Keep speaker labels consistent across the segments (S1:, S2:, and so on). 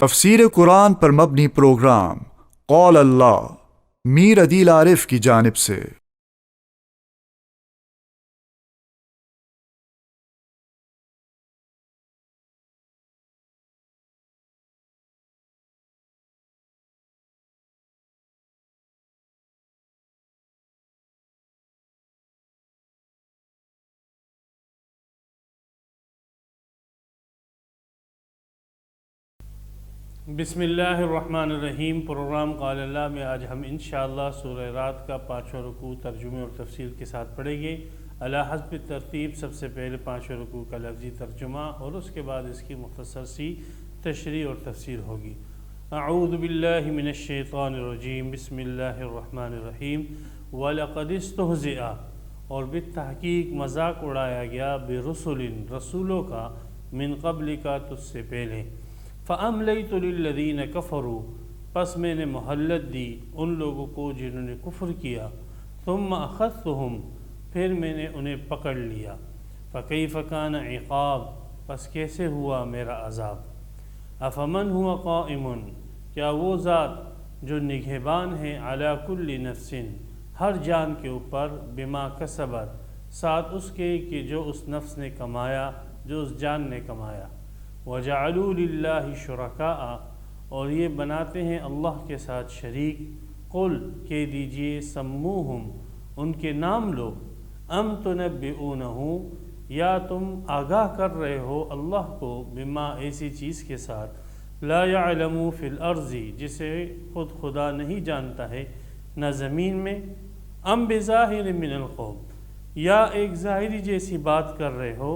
S1: تفسیر قرآن پر مبنی پروگرام قول اللہ میر عدیل عارف کی جانب سے۔
S2: بسم اللہ الرحمن الرحیم۔ پروگرام قال اللہ میں آج ہم انشاءاللہ سورہ رات کا 5واں رکوع ترجمے اور تفسیر کے ساتھ پڑھیں گے علی حسب ترتیب۔ سب سے پہلے 5واں رکوع کا لفظی ترجمہ اور اس کے بعد اس کی مختصر سی تشریح اور تفسیر ہوگی۔ اعوذ باللہ من الشیطان الرجیم، بسم اللہ الرحمن الرحیم۔ وَلَقَدِ اسْتُهْزِئَ، اور بالتحقیق مذاق اڑایا گیا، برسل، رسولوں کا، من قبل کا، تجھ سے پہلے۔ فَأَمْلَيْتُ لِلَّذِينَ كَفَرُوا، پس میں نے مہلت دی ان لوگوں کو جنہوں نے کفر کیا، ثُمَّ أَخَذْتُهُمْ، پھر میں نے انہیں پکڑ لیا، فَكَيْفَ كَانَ عِقَابِ، پس کیسے ہوا میرا عذاب۔ أَفَمَنْ هُوَ قَائِمٌ، کیا وہ ذات جو نگہبان ہے، عَلَى كُلِّ نَفْسٍ، ہر جان کے اوپر، بِمَا كَسَبَتْ، ساتھ اس کے کہ جو اس نفس نے کمایا، جو اس جان نے کمایا۔ وَجَعَلُوا لِلَّهِ شُرَكَاءَ، اور یہ بناتے ہیں اللہ کے ساتھ شریک۔ قل، کہہ دیجئے، سموہم، ان کے نام لو، ام تنبئونہ، یا تم آگاہ کر رہے ہو اللہ کو، بما، ایسی چیز کے ساتھ، لا يعلم فی الارض، جسے خود خدا نہیں جانتا ہے نہ زمین میں، ام بظاہر من القول، یا ایک ظاہری جیسی بات کر رہے ہو،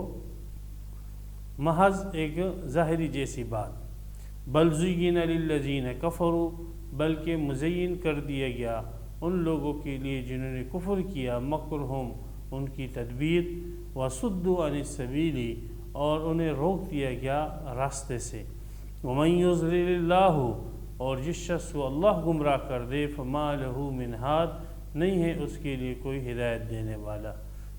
S2: محض ایک ظاہری جیسی بات۔ بل زین للذین کفروا، بلکہ مزین کر دیا گیا ان لوگوں کے لیے جنہوں نے کفر کیا، مکرہم، ان کی تدبیر، وصدوا عن السبیل، اور انہیں روک دیا گیا راستے سے۔ ومن یضلل اللہ، اور جس شخص کو اللہ گمراہ کر دے، فما لہ من ہاد، نہیں ہے اس کے لیے کوئی ہدایت دینے والا۔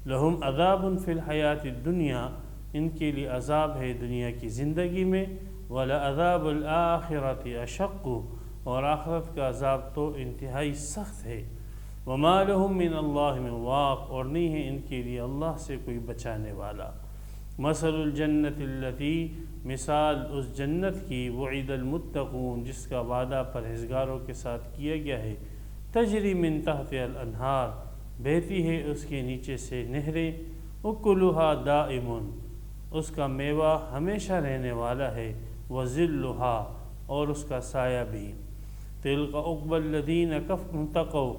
S2: لہم عذاب فی الحیات الدنیا، ان کے لیے عذاب ہے دنیا کی زندگی میں، وَلَعَذَابُ الْآخِرَةِ أَشَقُّ، اور آخرت کا عذاب تو انتہائی سخت ہے۔ وَمَا لَهُم مِّنَ اللَّهِ مِن وَاقٍ، اور نہیں ہے ان کے لیے اللہ سے کوئی بچانے والا۔ مَثَلُ الْجَنَّةِ الَّتِي، مثال اس جنت کی، وُعِدَ الْمُتَّقُونَ، جس کا وعدہ پرہیزگاروں کے ساتھ کیا گیا ہے، تجری من تحتها الانہار، بہتی ہے اس کے نیچے سے نہریں، اکلها دائم، اس کا میوہ ہمیشہ رہنے والا ہے، وظلها، اور اس کا سایہ بھی۔ تلک عقبی الذین اتقوا،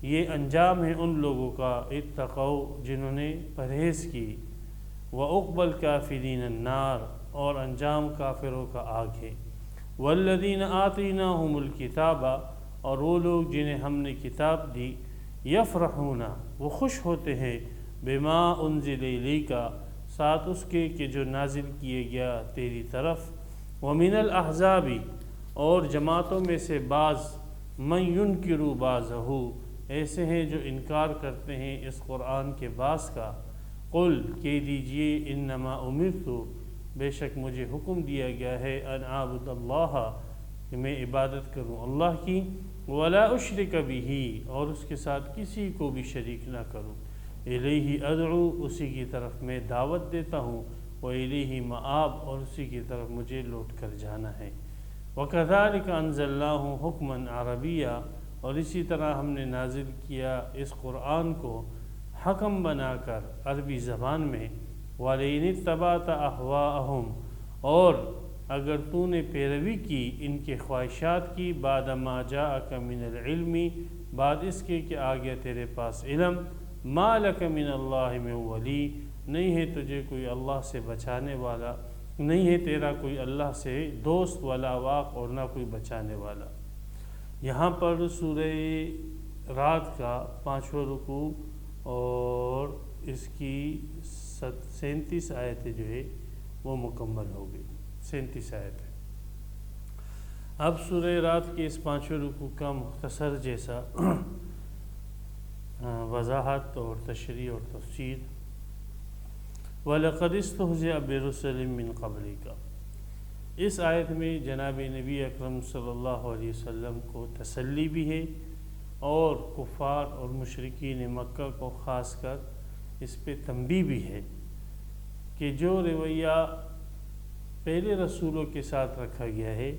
S2: یہ انجام ہے ان لوگوں کا، اتقوا، جنہوں نے پرہیز کی، وعقبی الکافرین النار، اور انجام کافروں کا آگ ہے۔ والذین آتیناہم الکتاب، اور وہ لوگ جنہیں ہم نے کتاب دی، یفرحون، وہ خوش ہوتے ہیں، بما انزل الیک، ساتھ اس کے کہ جو نازل کیے گیا تیری طرف، ومن الاحزاب، اور جماعتوں میں سے بعض، من ینکر بعضہ، ایسے ہیں جو انکار کرتے ہیں اس قرآن کے بعض کا۔ قل، کہہ دیجئے، انما امرت، بے شک مجھے حکم دیا گیا ہے، ان اعبد اللہ، کہ میں عبادت کروں اللہ کی، ولا اشرک بہ، اور اس کے ساتھ کسی کو بھی شریک نہ کروں، الیہ ادعو، اسی کی طرف میں دعوت دیتا ہوں، والیہ مآب، اور اسی کی طرف مجھے لوٹ کر جانا ہے۔ وکذالک انزلناہ حکما عربیا، اور اسی طرح ہم نے نازل کیا اس قرآن کو حکم بنا کر عربی زبان میں۔ وَلَئِنِ اتَّبَعْتَ أَهْوَاءَهُمْ، اور اگر تو نے پیروی کی ان کے خواہشات کی، بعد ما جاءک من العلم، بعد اس کے کہ آ گیا تیرے پاس علم، ما لک من اللہ من ولی، نہیں ہے تجھے کوئی اللہ سے بچانے والا، نہیں ہے تیرا کوئی اللہ سے دوست، ولا واق، اور نہ کوئی بچانے والا۔ یہاں پر سورہ رات کا 5واں رکوع اور اس کی 37 آیتیں جو ہے وہ مکمل ہو گئی، 37 آیتیں۔ اب سورہ رات کے اس 5ویں رکوع کا مختصر جیسا وضاحت اور تشریح اور تفسیر۔ وَلَقَدِ اسْتُهْزِئَ بِرُسُلٍ مِّن قَبْلِكَ، اس آیت میں جناب نبی اکرم صلی اللہ علیہ وسلم کو تسلی بھی ہے اور کفار اور مشرکین مکہ کو خاص کر اس پہ تنبیہ بھی ہے کہ جو رویہ پہلے رسولوں کے ساتھ رکھا گیا ہے،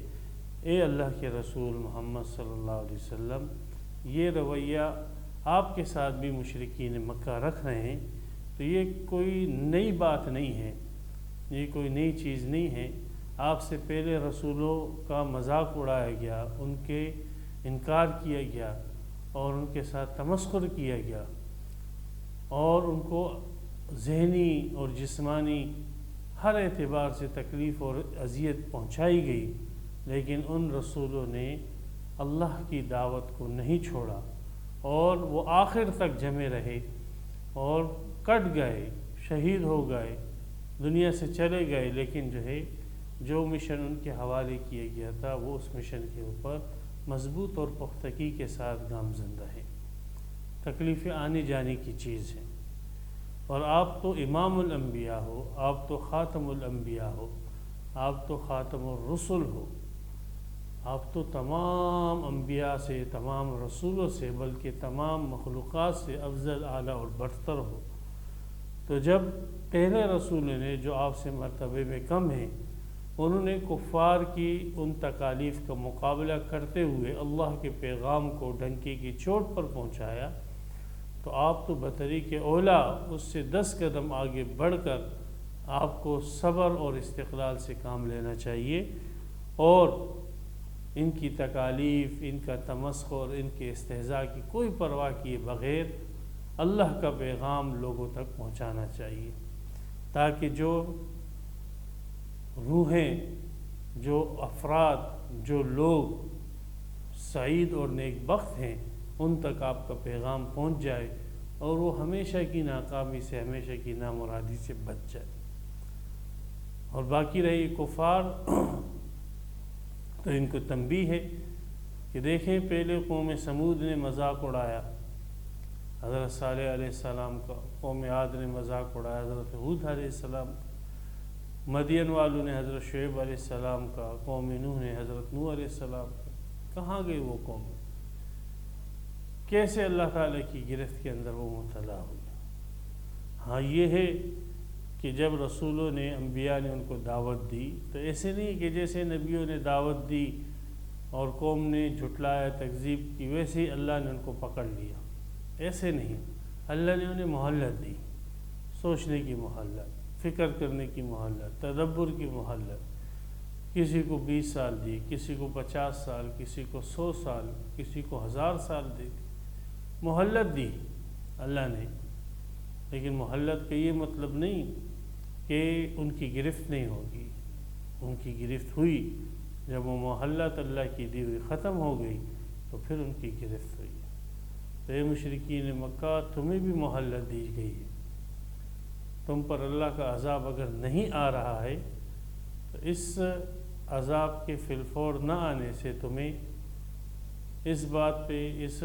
S2: اے اللہ کے رسول محمد صلی اللہ علیہ وسلم، یہ رویہ آپ کے ساتھ بھی مشرکین مکہ رکھ رہے ہیں، تو یہ کوئی نئی بات نہیں ہے، یہ کوئی نئی چیز نہیں ہے۔ آپ سے پہلے رسولوں کا مذاق اڑایا گیا، ان کے انکار کیا گیا اور ان کے ساتھ تمسخر کیا گیا اور ان کو ذہنی اور جسمانی ہر اعتبار سے تکلیف اور اذیت پہنچائی گئی، لیکن ان رسولوں نے اللہ کی دعوت کو نہیں چھوڑا اور وہ آخر تک جمے رہے اور کٹ گئے، شہید ہو گئے، دنیا سے چلے گئے، لیکن جو مشن ان کے حوالے کیا گیا تھا وہ اس مشن کے اوپر مضبوط اور پختگی کے ساتھ گامزن رہے۔ تکلیفیں آنے جانے کی چیز ہیں، اور آپ تو امام الانبیاء ہو، آپ تو خاتم الانبیاء ہو، آپ تو خاتم الرسل ہو، آپ تو تمام انبیاء سے، تمام رسولوں سے، بلکہ تمام مخلوقات سے افضل، اعلیٰ اور برتر ہو۔ تو جب پہلے رسولوں نے جو آپ سے مرتبے میں کم ہیں، انہوں نے کفار کی ان تکالیف کا مقابلہ کرتے ہوئے اللہ کے پیغام کو ڈنکے کی چوٹ پر پہنچایا، تو آپ تو بطریق اولا اس سے 10 قدم آگے بڑھ کر آپ کو صبر اور استقلال سے کام لینا چاہیے، اور ان کی تکالیف، ان کا تمسخر، ان کے استہزاء کی کوئی پرواہ کیے بغیر اللہ کا پیغام لوگوں تک پہنچانا چاہیے، تاکہ جو روحیں، جو افراد، جو لوگ سعید اور نیک بخت ہیں، ان تک آپ کا پیغام پہنچ جائے اور وہ ہمیشہ کی ناکامی سے، ہمیشہ کی نامرادی سے بچ جائے۔ اور باقی رہی کفار، تو ان کو تنبیہ ہے کہ دیکھیں پہلے قوم سمود نے مذاق اڑایا حضرت صالح علیہ السلام کا، قوم عاد نے مذاق اڑایا حضرت ہود علیہ السلام کا، مدین والوں نے حضرت شعیب علیہ السلام کا، قوم نوح نے حضرت نوح علیہ السلام کا۔ کہاں گئی وہ قوم؟ کیسے اللہ تعالیٰ کی گرفت کے اندر وہ مبتلا ہوئی؟ ہاں یہ ہے کہ جب رسولوں نے، انبیاء نے ان کو دعوت دی، تو ایسے نہیں کہ جیسے نبیوں نے دعوت دی اور قوم نے جھٹلایا، تکذیب کی، ویسے ہی اللہ نے ان کو پکڑ لیا، ایسے نہیں۔ اللہ نے انہیں مہلت دی، سوچنے کی مہلت، فکر کرنے کی مہلت، تدبر کی مہلت۔ کسی کو 20 سال دی، کسی کو 50 سال، کسی کو 100 سال، کسی کو 1000 سال دی، مہلت دی اللہ نے۔ لیکن مہلت کا یہ مطلب نہیں کہ ان کی گرفت نہیں ہوگی، ان کی گرفت ہوئی۔ جب وہ مہلت اللہ کی دی ہوئی ختم ہو گئی تو پھر ان کی گرفت ہوئی۔ تو اے مشرکین مکہ، تمہیں بھی مہلت دی گئی ہے، تم پر اللہ کا عذاب اگر نہیں آ رہا ہے تو اس عذاب کے فی الفور نہ آنے سے تمہیں اس بات پہ، اس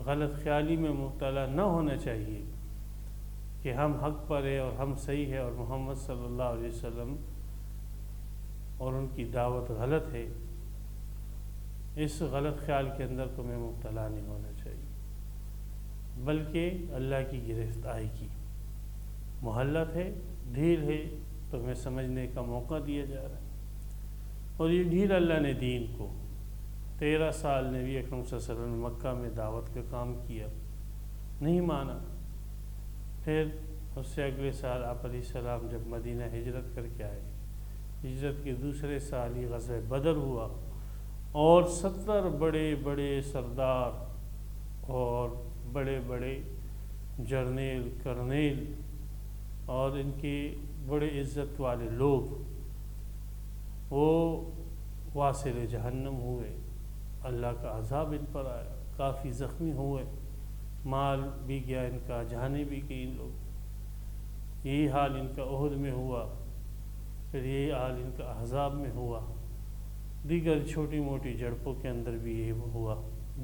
S2: غلط خیالی میں مبتلا نہ ہونا چاہیے کہ ہم حق پر ہیں اور ہم صحیح ہے اور محمد صلی اللہ علیہ وسلم اور ان کی دعوت غلط ہے۔ اس غلط خیال کے اندر تمہیں مبتلا نہیں ہونا چاہیے، بلکہ اللہ کی گرفت آئے گی۔ مہلت ہے، ڈھیل ہے، تمہیں سمجھنے کا موقع دیا جا رہا ہے، اور یہ ڈھیل اللہ نے دین کو 13 سال نبی اکرم صلی اللہ علیہ وسلم نے مکہ میں دعوت کا کام کیا، نہیں مانا۔ پھر اس سے اگلے سال آپ علیہ السلام جب مدینہ ہجرت کر کے آئے، ہجرت کے دوسرے سال ہی غزوہ بدر ہوا، اور 70 بڑے بڑے سردار اور بڑے بڑے جرنیل، کرنیل اور ان کے بڑے عزت والے لوگ وہ واصل جہنم ہوئے، اللہ کا عذاب ان پر آیا، کافی زخمی ہوئے، مال بھی گیا ان کا، جانیں بھی گئی ان لوگ۔ یہی حال ان کا احد میں ہوا، پھر یہی حال ان کا احزاب میں ہوا، دیگر چھوٹی موٹی جھڑپوں کے اندر بھی یہ ہوا۔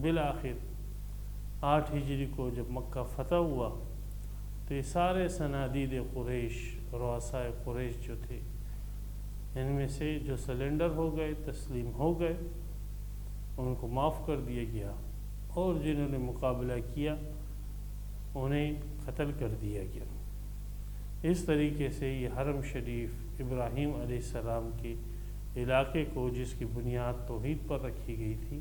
S2: بالآخر 8 ہجری کو جب مکہ فتح ہوا تو یہ سارے صنادید قریش، رؤسائے قریش جو تھے، ان میں سے جو سلنڈر ہو گئے، تسلیم ہو گئے، ان کو معاف کر دیا گیا، اور جنہوں نے مقابلہ کیا انہیں قتل کر دیا گیا۔ اس طریقے سے یہ حرم شریف ابراہیم علیہ السلام کے علاقے کو، جس کی بنیاد توحید پر رکھی گئی تھی،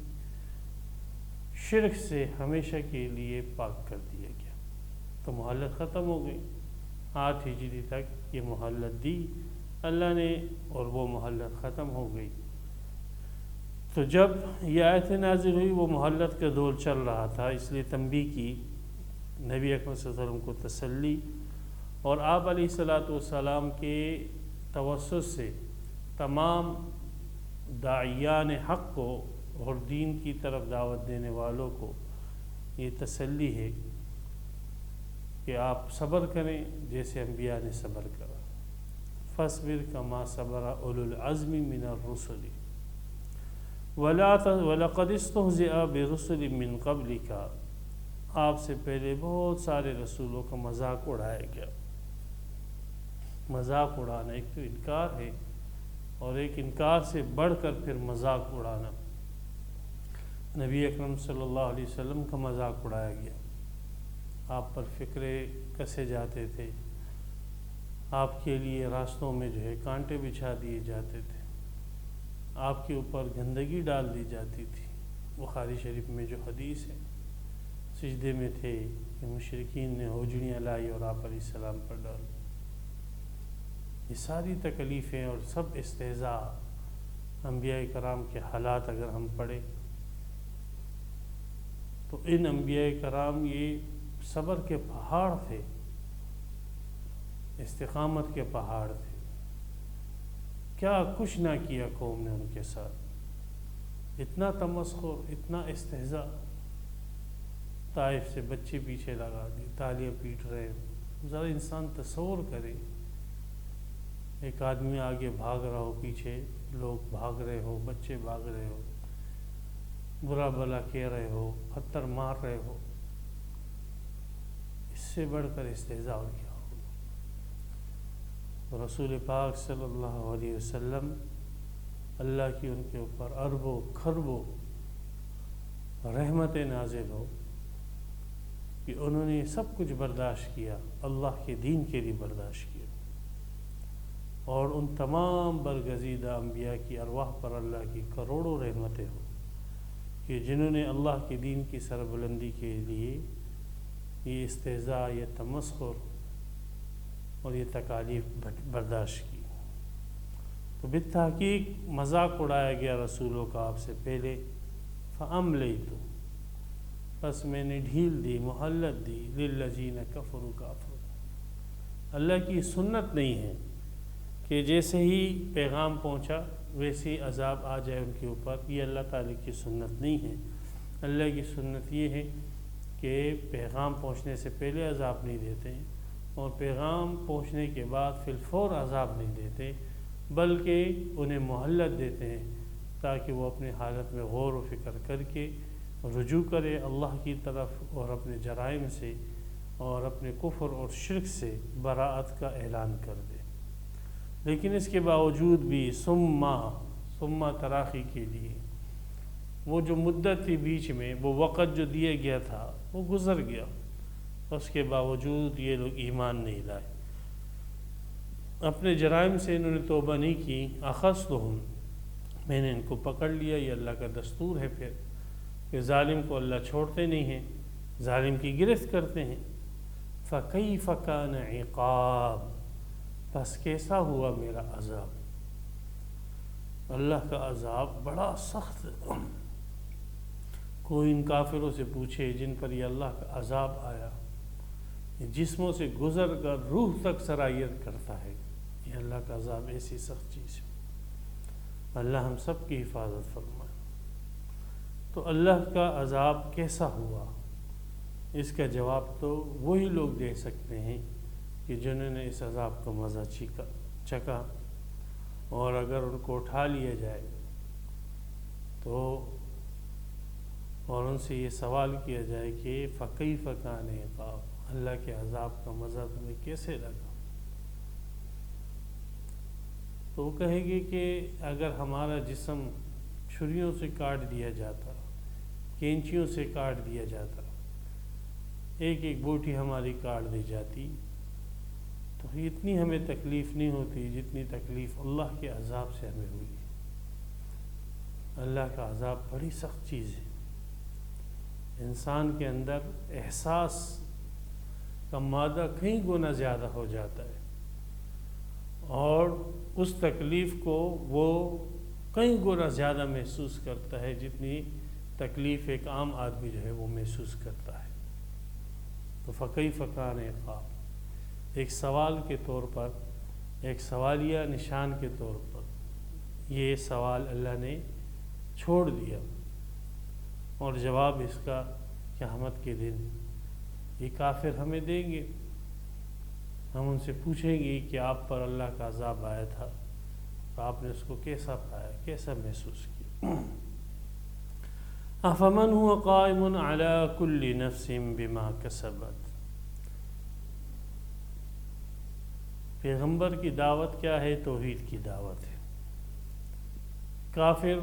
S2: شرک سے ہمیشہ کے لیے پاک کر دیا گیا۔ تو مہلت ختم ہو گئی۔ 8 ہجری تک یہ مہلت دی اللہ نے، اور وہ مہلت ختم ہو گئی۔ تو جب یہ آیت نازل ہوئی، وہ مہلت کا دور چل رہا تھا، اس لیے تنبیہ کی، نبی اکرم صلی اللہ علیہ وسلم کو تسلی، اور آپ علیہ السلام کے توسط سے تمام داعیان حق کو اور دین کی طرف دعوت دینے والوں کو یہ تسلی ہے کہ آپ صبر کریں جیسے انبیاء نے صبر کرا۔ فاصبر کما صبر اولو العزم من الرسل وَلَقَدِ اسْتُهْزِئَ بِرُسُلٍ مِّن قَبْلِكَ، آپ سے پہلے بہت سارے رسولوں کا مذاق اڑایا گیا۔ مذاق اڑانا ایک تو انکار ہے، اور ایک انکار سے بڑھ کر پھر مذاق اڑانا۔ نبی اکرم صلی اللہ علیہ وسلم کا مذاق اڑایا گیا، آپ پر فکرے کسے جاتے تھے، آپ کے لیے راستوں میں جو ہے کانٹے بچھا دیے جاتے تھے، آپ کے اوپر گندگی ڈال دی جاتی تھی۔ بخاری شریف میں جو حدیث ہے، سجدے میں تھے کہ مشرکین نے ہوجڑیاں لائی اور آپ علیہ السلام پر ڈال۔ یہ ساری تکلیفیں اور سب استہزاء انبیاء کرام کے حالات اگر ہم پڑھیں تو ان انبیاء کرام یہ صبر کے پہاڑ تھے، استقامت کے پہاڑ تھے، کیا کچھ نہ کیا قوم نے ان کے ساتھ، اتنا تمسخر، اتنا استہزاء، طائف سے بچے پیچھے لگا دی، تالیاں پیٹ رہے ہیں۔ ذرا انسان تصور کرے، ایک آدمی آگے بھاگ رہا ہو، پیچھے لوگ بھاگ رہے ہو، بچے بھاگ رہے ہو، برا بھلا کہہ رہے ہو، پتھر مار رہے ہو، اس سے بڑھ کر استہزاء اور کیا ہوگا۔ رسول پاک صلی اللہ علیہ وسلم، اللہ کی ان کے اوپر اربوں کھربوں رحمت نازل ہو کہ انہوں نے سب کچھ برداشت کیا، اللہ کے دین کے لیے برداشت کیا، اور ان تمام برگزیدہ انبیاء کی ارواح پر اللہ کی کروڑوں رحمتیں ہو کہ جنہوں نے اللہ کے دین کی سربلندی کے لیے یہ استہزاء، یہ تمسخر اور یہ تکالیف برداشت کی۔ تو بالتحقیق مذاق اڑایا گیا رسولوں کا آپ سے پہلے۔ فَأَمْلَيْتُ، بس میں نے ڈھیل دی، مہلت دی، لِلَّذِينَ كَفَرُوا كَافِرُونَ۔ اللہ کی سنت نہیں ہے کہ جیسے ہی پیغام پہنچا ویسے ہی عذاب آ جائے ان کے اوپر، یہ اللہ تعالیٰ کی سنت نہیں ہے۔ اللہ کی سنت یہ ہے کہ پیغام پہنچنے سے پہلے عذاب نہیں دیتے ہیں، اور پیغام پہنچنے کے بعد فی الفور عذاب نہیں دیتے، بلکہ انہیں مہلت دیتے ہیں تاکہ وہ اپنے حالت میں غور و فکر کر کے رجوع کرے اللہ کی طرف، اور اپنے جرائم سے اور اپنے کفر اور شرک سے براءت کا اعلان کر دے۔ لیکن اس کے باوجود بھی ثم تراخی کے لیے وہ جو مدت تھی بیچ میں، وہ وقت جو دیا گیا تھا وہ گزر گیا، اس کے باوجود یہ لوگ ایمان نہیں لائے، اپنے جرائم سے انہوں نے توبہ نہیں کی۔ اخذتہم، میں نے ان کو پکڑ لیا۔ یہ اللہ کا دستور ہے پھر کہ ظالم کو اللہ چھوڑتے نہیں ہیں، ظالم کی گرفت کرتے ہیں۔ فَكَيْفَ كَانَ عِقَابِ، بس کیسا ہوا میرا عذاب۔ اللہ کا عذاب بڑا سخت ہے۔ کوئی ان کافروں سے پوچھے جن پر یہ اللہ کا عذاب آیا، یہ جسموں سے گزر کر روح تک سرایت کرتا ہے، یہ اللہ کا عذاب ایسی سخت چیز ہے۔ اللہ ہم سب کی حفاظت فرمائے۔ تو اللہ کا عذاب کیسا ہوا، اس کا جواب تو وہی لوگ دے سکتے ہیں کہ جنہوں نے اس عذاب کا مزہ چکھا، اور اگر ان کو اٹھا لیا جائے تو اور ان سے یہ سوال کیا جائے کہ فَكَيْفَ كَانَ عِقَابِ، اللہ کے عذاب کا مزہ تمہیں کیسے لگا۔ تو وہ کہے گی کہ اگر ہمارا جسم چھریوں سے کاٹ دیا جاتا، کینچیوں سے کاٹ دیا جاتا، ایک ایک بوٹی ہماری کاٹ دی جاتی، تو اتنی ہمیں تکلیف نہیں ہوتی جتنی تکلیف اللہ کے عذاب سے ہمیں ہوئی ہے۔ اللہ کا عذاب بڑی سخت چیز ہے، انسان کے اندر احساس کا مادہ کئی گنا زیادہ ہو جاتا ہے، اور اس تکلیف کو وہ کئی گنا زیادہ محسوس کرتا ہے جتنی تکلیف ایک عام آدمی جو ہے وہ محسوس کرتا ہے۔ تو فکیف کان عقاب، ایک سوال کے طور پر، ایک سوالیہ نشان کے طور پر یہ سوال اللہ نے چھوڑ دیا، اور جواب اس کا قیامت کے دن یہ کافر ہمیں دیں گے۔ ہم ان سے پوچھیں گے کہ آپ پر اللہ کا عذاب آیا تھا، تو آپ نے اس کو کیسا پایا، کیسا محسوس کیا؟ افمن هو قائم على كل نفس بما كسبت۔ پیغمبر کی دعوت کیا ہے؟ توحید کی دعوت ہے۔ کافر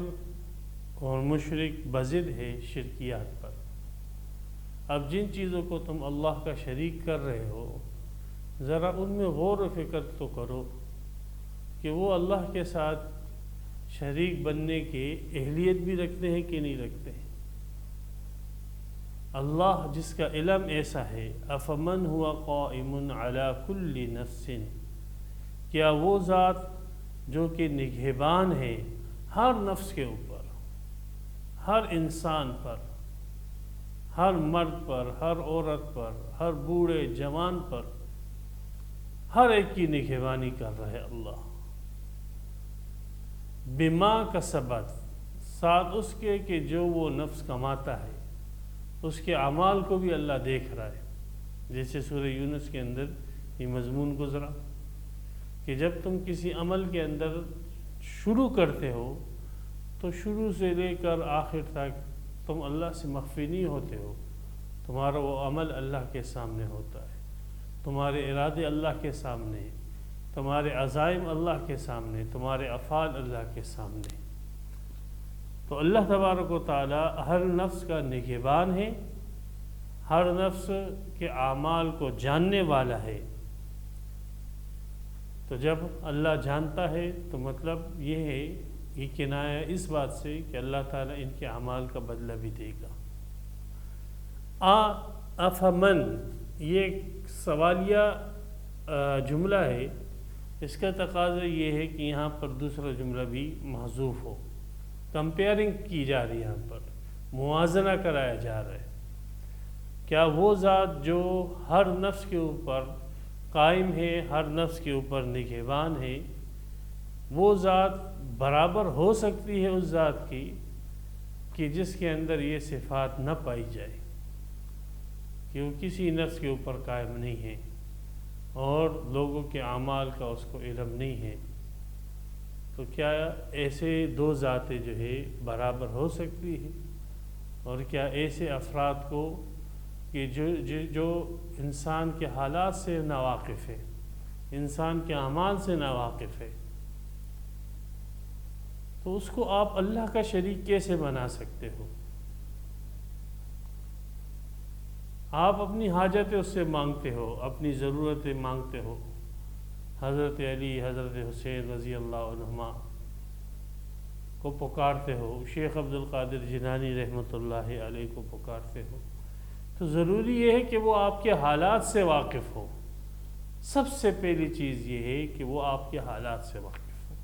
S2: اور مشرک بضد ہے شرکیات پر۔ اب جن چیزوں کو تم اللہ کا شریک کر رہے ہو، ذرا ان میں غور و فکر تو کرو کہ وہ اللہ کے ساتھ شریک بننے کی اہلیت بھی رکھتے ہیں کہ نہیں رکھتے ہیں۔ اللہ جس کا علم ایسا ہے، افمن ہوا قائم علی کل نفس، کیا وہ ذات جو کہ نگہبان ہے ہر نفس کے اوپر، ہر انسان پر، ہر مرد پر، ہر عورت پر، ہر بوڑھے جوان پر، ہر ایک کی نگہبانی کر رہے اللہ، بما کسبت، ساتھ اس کے کہ جو وہ نفس کماتا ہے، اس کے اعمال کو بھی اللہ دیکھ رہا ہے۔ جیسے سورہ یونس کے اندر یہ مضمون گزرا کہ جب تم کسی عمل کے اندر شروع کرتے ہو تو شروع سے لے کر آخر تک تم اللہ سے مخفی نہیں ہوتے ہو، تمہارا وہ عمل اللہ کے سامنے ہوتا ہے، تمہارے ارادے اللہ کے سامنے، تمہارے عزائم اللہ کے سامنے، تمہارے افعال اللہ کے سامنے۔ تو اللہ تبارک و تعالی ہر نفس کا نگہبان ہے، ہر نفس کے اعمال کو جاننے والا ہے۔ تو جب اللہ جانتا ہے تو مطلب یہ ہے، یہ کنایہ اس بات سے کہ اللہ تعالیٰ ان کے اعمال کا بدلہ بھی دے گا۔ افمن، یہ سوالیہ جملہ ہے، اس کا تقاضا یہ ہے کہ یہاں پر دوسرا جملہ بھی محذوف ہو، کمپیئرنگ کی جا رہی ہے، یہاں پر موازنہ کرایا جا رہا ہے۔ کیا وہ ذات جو ہر نفس کے اوپر قائم ہے، ہر نفس کے اوپر نگہبان ہے، وہ ذات برابر ہو سکتی ہے اس ذات کی کہ جس کے اندر یہ صفات نہ پائی جائے، کہ وہ کسی نفس کے اوپر قائم نہیں ہے اور لوگوں کے اعمال کا اس کو علم نہیں ہے؟ تو کیا ایسے دو ذاتیں جو ہے برابر ہو سکتی ہے؟ اور کیا ایسے افراد کو کہ جو انسان کے حالات سے ناواقف ہے، انسان کے اعمال سے ناواقف ہے، تو اس کو آپ اللہ کا شریک کیسے بنا سکتے ہو؟ آپ اپنی حاجتیں اس سے مانگتے ہو، اپنی ضرورتیں مانگتے ہو، حضرت علی، حضرت حسین رضی اللہ عنہما کو پکارتے ہو، شیخ عبد القادر جیلانی رحمۃ اللہ علیہ کو پکارتے ہو، تو ضروری یہ ہے کہ وہ آپ کے حالات سے واقف ہو۔ سب سے پہلی چیز یہ ہے کہ وہ آپ کے حالات سے واقف ہو۔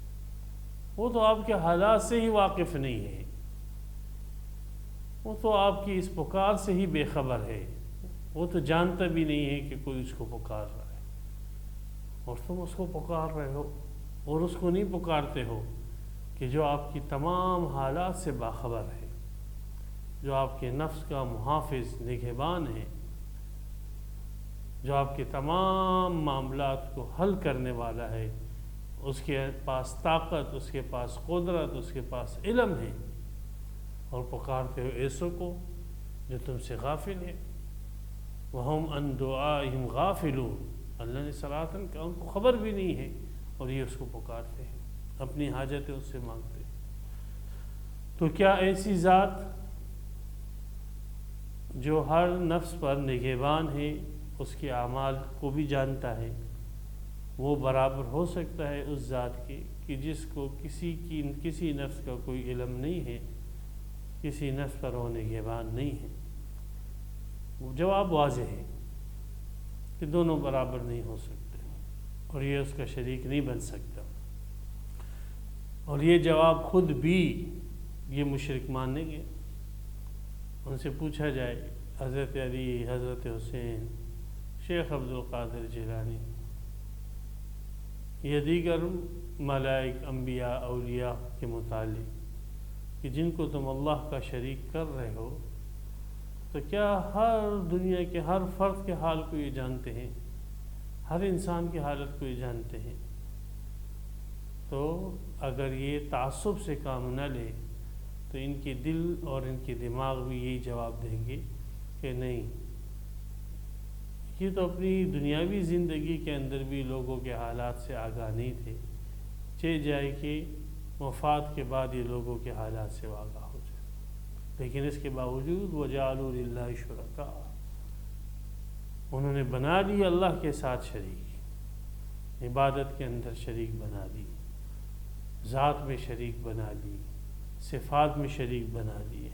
S2: وہ تو آپ کے حالات سے ہی واقف نہیں ہے، وہ تو آپ کی اس پکار سے ہی بے خبر ہے، وہ تو جانتا بھی نہیں ہے کہ کوئی اس کو پکار رہا ہے، اور تم اس کو پکار رہے ہو، اور اس کو نہیں پکارتے ہو کہ جو آپ کی تمام حالات سے باخبر ہے، جو آپ کے نفس کا محافظ، نگہبان ہے، جو آپ کے تمام معاملات کو حل کرنے والا ہے، اس کے پاس طاقت، اس کے پاس قدرت، اس کے پاس علم ہے، اور پکارتے ہو ایسوں کو جو تم سے غافل ہے۔ وَهُمْ عَنْ دُعَائِهِمْ غَافِلُونَ، اللہ نے صراحتاً کہ ان کو خبر بھی نہیں ہے اور یہ اس کو پکارتے ہیں۔ اپنی حاجتیں اس سے مانگتے ہیں۔ تو کیا ایسی ذات جو ہر نفس پر نگہبان ہے، اس کے اعمال کو بھی جانتا ہے، وہ برابر ہو سکتا ہے اس ذات کے کہ جس کو کسی نفس کا کوئی علم نہیں ہے، کسی نفس پر وہ نگہبان نہیں ہے؟ جواب واضح ہے کہ دونوں برابر نہیں ہو سکتے اور یہ اس کا شریک نہیں بن سکتا۔ اور یہ جواب خود بھی یہ مشرک مانیں گے۔ ان سے پوچھا جائے حضرت علی، حضرت حسین، شیخ عبد القادر جیلانی یا دیگر ملائک، انبیاء، اولیاء کے متعلق کہ جن کو تم اللہ کا شریک کر رہے ہو، تو کیا ہر دنیا کے ہر فرد کے حال کو یہ جانتے ہیں؟ ہر انسان کی حالت کو یہ جانتے ہیں؟ تو اگر یہ تعصب سے کام نہ لے تو ان کے دل اور ان کے دماغ بھی یہی جواب دیں گے کہ نہیں، یہ تو اپنی دنیاوی زندگی کے اندر بھی لوگوں کے حالات سے آگاہ نہیں تھے، چاہے جائے کہ وفات کے بعد یہ لوگوں کے حالات سے آگاہ ہو جائے، لیکن اس کے باوجود وَجَعَلُوا لِلَّهِ شُرَكَاءَ، انہوں نے بنا لی اللہ کے ساتھ شریک، عبادت کے اندر شریک بنا لی، ذات میں شریک بنا لی، صفات میں شریک بنا لیے،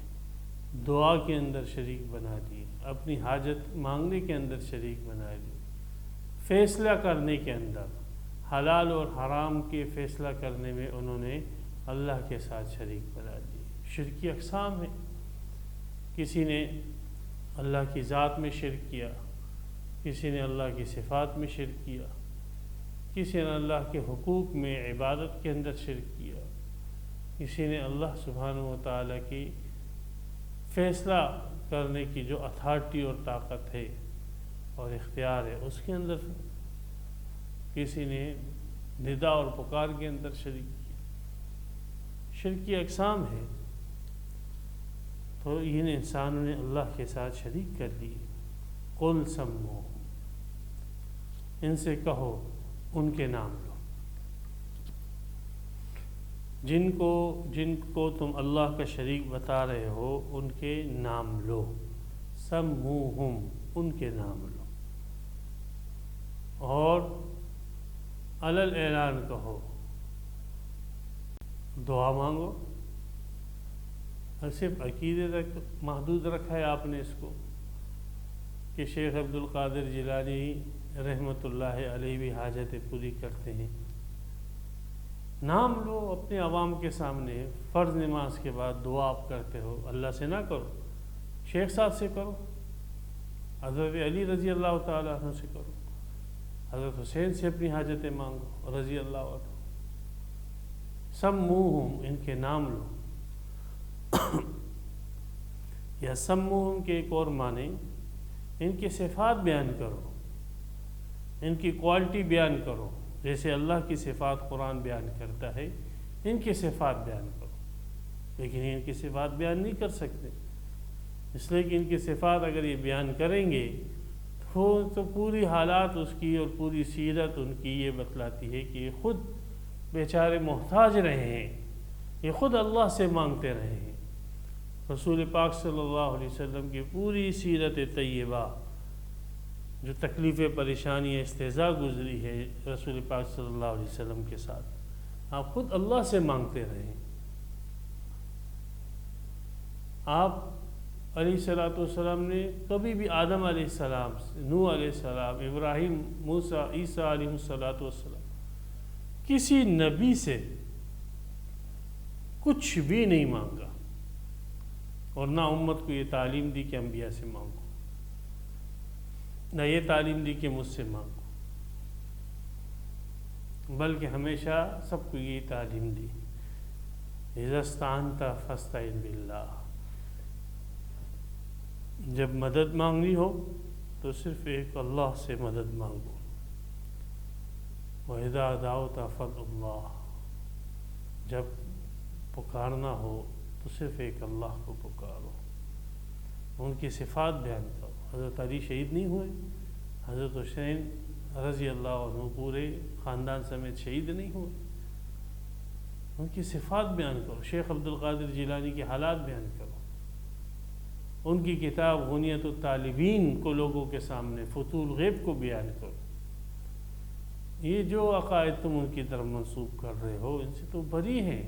S2: دعا کے اندر شریک بنا لیے، اپنی حاجت مانگنے کے اندر شریک بنا لیے، فیصلہ کرنے کے اندر حلال اور حرام کے فیصلہ کرنے میں انہوں نے اللہ کے ساتھ شریک بنا لیے۔ شرک کی اقسام ہے، کسی نے اللہ کی ذات میں شرک کیا، کسی نے اللہ کی صفات میں شرک کیا، کسی نے اللہ کے حقوق میں عبادت کے اندر شرک کیا، کسی نے اللہ سبحانہ و تعالیٰ کی فیصلہ کرنے کی جو اتھارٹی اور طاقت ہے اور اختیار ہے اس کے اندر، کسی نے ندا اور پکار کے اندر شریک کیا۔ شرک کی اقسام ہے، تو ان انسانوں نے اللہ کے ساتھ شریک کر لی۔ قل سمو، ان سے کہو ان کے نام لو، جن کو تم اللہ کا شریک بتا رہے ہو ان کے نام لو، سموہم، ان کے نام لو، اور علل اعلان کہو، دعا مانگو۔ اور صرف عقیدے تک محدود رکھا ہے آپ نے اس کو کہ شیخ عبد القادر جیلانی رحمۃ اللہ علیہ بھی حاجتیں پوری کرتے ہیں؟ نام لو اپنے عوام کے سامنے، فرض نماز کے بعد دعا آپ کرتے ہو، اللہ سے نہ کرو، شیخ صاحب سے کرو، حضرت علی رضی اللہ تعالیٰ عنہ سے کرو، حضرت حسین سے اپنی حاجتیں مانگو رضی اللہ عنہ۔ سموہم، ان کے نام لو، یا سموہم کے ایک اور معنی ان کی صفات بیان کرو، ان کی کوالٹی بیان کرو، جیسے اللہ کی صفات قرآن بیان کرتا ہے، ان کی صفات بیان کرو، لیکن ان کی صفات بیان نہیں کر سکتے، اس لیے کہ ان کی صفات اگر یہ بیان کریں گے تو پوری حالات اس کی اور پوری سیرت ان کی یہ بتلاتی ہے کہ یہ خود بیچارے محتاج رہے ہیں، یہ خود اللہ سے مانگتے رہے ہیں۔ رسول پاک صلی اللہ علیہ وسلم کی پوری سیرت طیبہ جو تکلیف پریشانی استہزاء گزری ہے رسول پاک صلی اللہ علیہ وسلم کے ساتھ، آپ خود اللہ سے مانگتے رہے ہیں۔ آپ علیہ الصلوۃ والسلام نے کبھی بھی آدم علیہ السلام، نوح علیہ السلام، ابراہیم، موسیٰ، عیسیٰ علیہ الصلوۃ والسلام، کسی نبی سے کچھ بھی نہیں مانگا، اور نہ امت کو یہ تعلیم دی کہ انبیاء سے مانگو، نہ یہ تعلیم دی کہ مجھ سے مانگو، بلکہ ہمیشہ سب کو یہ تعلیم دی، اذا استعنت فاستعن باللہ، جب مدد مانگنی ہو تو صرف ایک اللہ سے مدد مانگو، وَإِذَا دَعَوْتَ فَادْعُ اللَّهَ، جب پکارنا ہو تو صرف ایک اللہ کو پکارو، ان کی صفات بیان کرو۔ حضرت علی شہید نہیں ہوئے، حضرت حسین رضی اللہ عنہ پورے خاندان سمیت شہید نہیں ہوئے، ان کی صفات بیان کرو، شیخ عبد القادر جیلانی کے حالات بیان کرو، ان کی کتاب غنیت الطالبین کو لوگوں کے سامنے فتول غیب کو بیان کرو۔ یہ جو عقائد تم ان کی طرف منسوب کر رہے ہو ان سے تو بری ہیں۔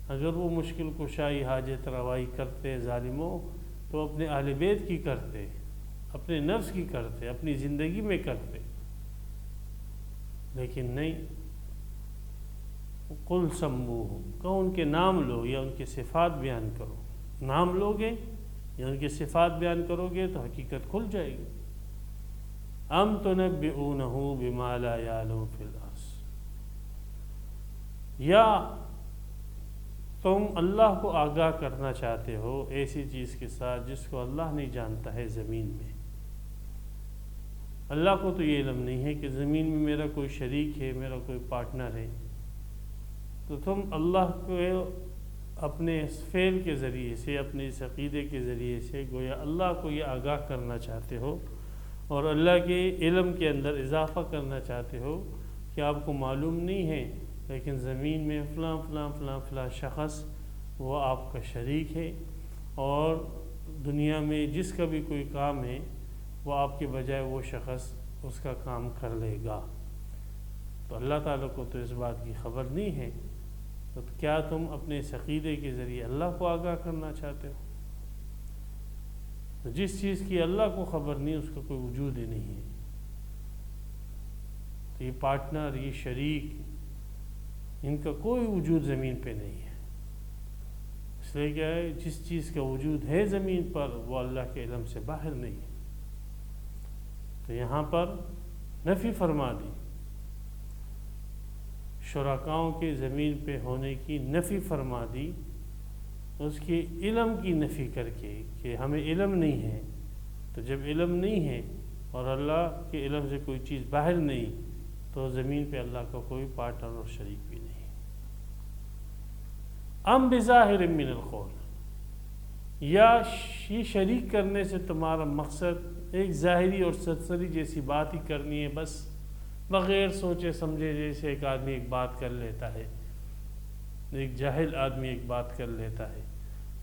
S2: اگر وہ مشکل کشائی حاجت روائی کرتے ظالموں تو اپنے اہل بیت کی کرتے، اپنے نفس کی کرتے، اپنی زندگی میں کرتے، لیکن نہیں۔ قل سموہم، کہو ان کے نام لو یا ان کے صفات بیان کرو۔ نام لوگے یا ان کے صفات بیان کرو گے تو حقیقت کھل جائے گی۔ ام تنبئونہ بما لا یعلم فی الارض، یا تم اللہ کو آگاہ کرنا چاہتے ہو ایسی چیز کے ساتھ جس کو اللہ نہیں جانتا ہے زمین میں۔ اللہ کو تو یہ علم نہیں ہے کہ زمین میں میرا کوئی شریک ہے، میرا کوئی پارٹنر ہے، تو تم اللہ کو اپنے اس فعل کے ذریعے سے، اپنے اس عقیدے کے ذریعے سے گویا اللہ کو یہ آگاہ کرنا چاہتے ہو اور اللہ کے علم کے اندر اضافہ کرنا چاہتے ہو کہ آپ کو معلوم نہیں ہے لیکن زمین میں فلاں فلاں فلاں فلاں شخص وہ آپ کا شریک ہے، اور دنیا میں جس کا بھی کوئی کام ہے وہ آپ کے بجائے وہ شخص اس کا کام کر لے گا۔ تو اللہ تعالیٰ کو تو اس بات کی خبر نہیں ہے، تو کیا تم اپنے اس عقیدے کے ذریعے اللہ کو آگاہ کرنا چاہتے ہو؟ تو جس چیز کی اللہ کو خبر نہیں اس کا کوئی وجود ہی نہیں ہے۔ تو یہ پارٹنر، یہ شریک، ان کا کوئی وجود زمین پہ نہیں ہے۔ اس لیے کیا ہے، جس چیز کا وجود ہے زمین پر وہ اللہ کے علم سے باہر نہیں ہے۔ تو یہاں پر نفی فرما دی، شرکاؤں کے زمین پہ ہونے کی نفی فرما دی، اس کے علم کی نفی کر کے کہ ہمیں علم نہیں ہے۔ تو جب علم نہیں ہے اور اللہ کے علم سے کوئی چیز باہر نہیں تو زمین پہ اللہ کا کوئی پارٹنر اور شریک بھی نہیں۔ ام بظاہر من القول، یا یہ شریک کرنے سے تمہارا مقصد ایک ظاہری اور سرسری جیسی بات ہی کرنی ہے، بس بغیر سوچے سمجھے، جیسے ایک آدمی ایک بات کر لیتا ہے، ایک جاہل آدمی ایک بات کر لیتا ہے،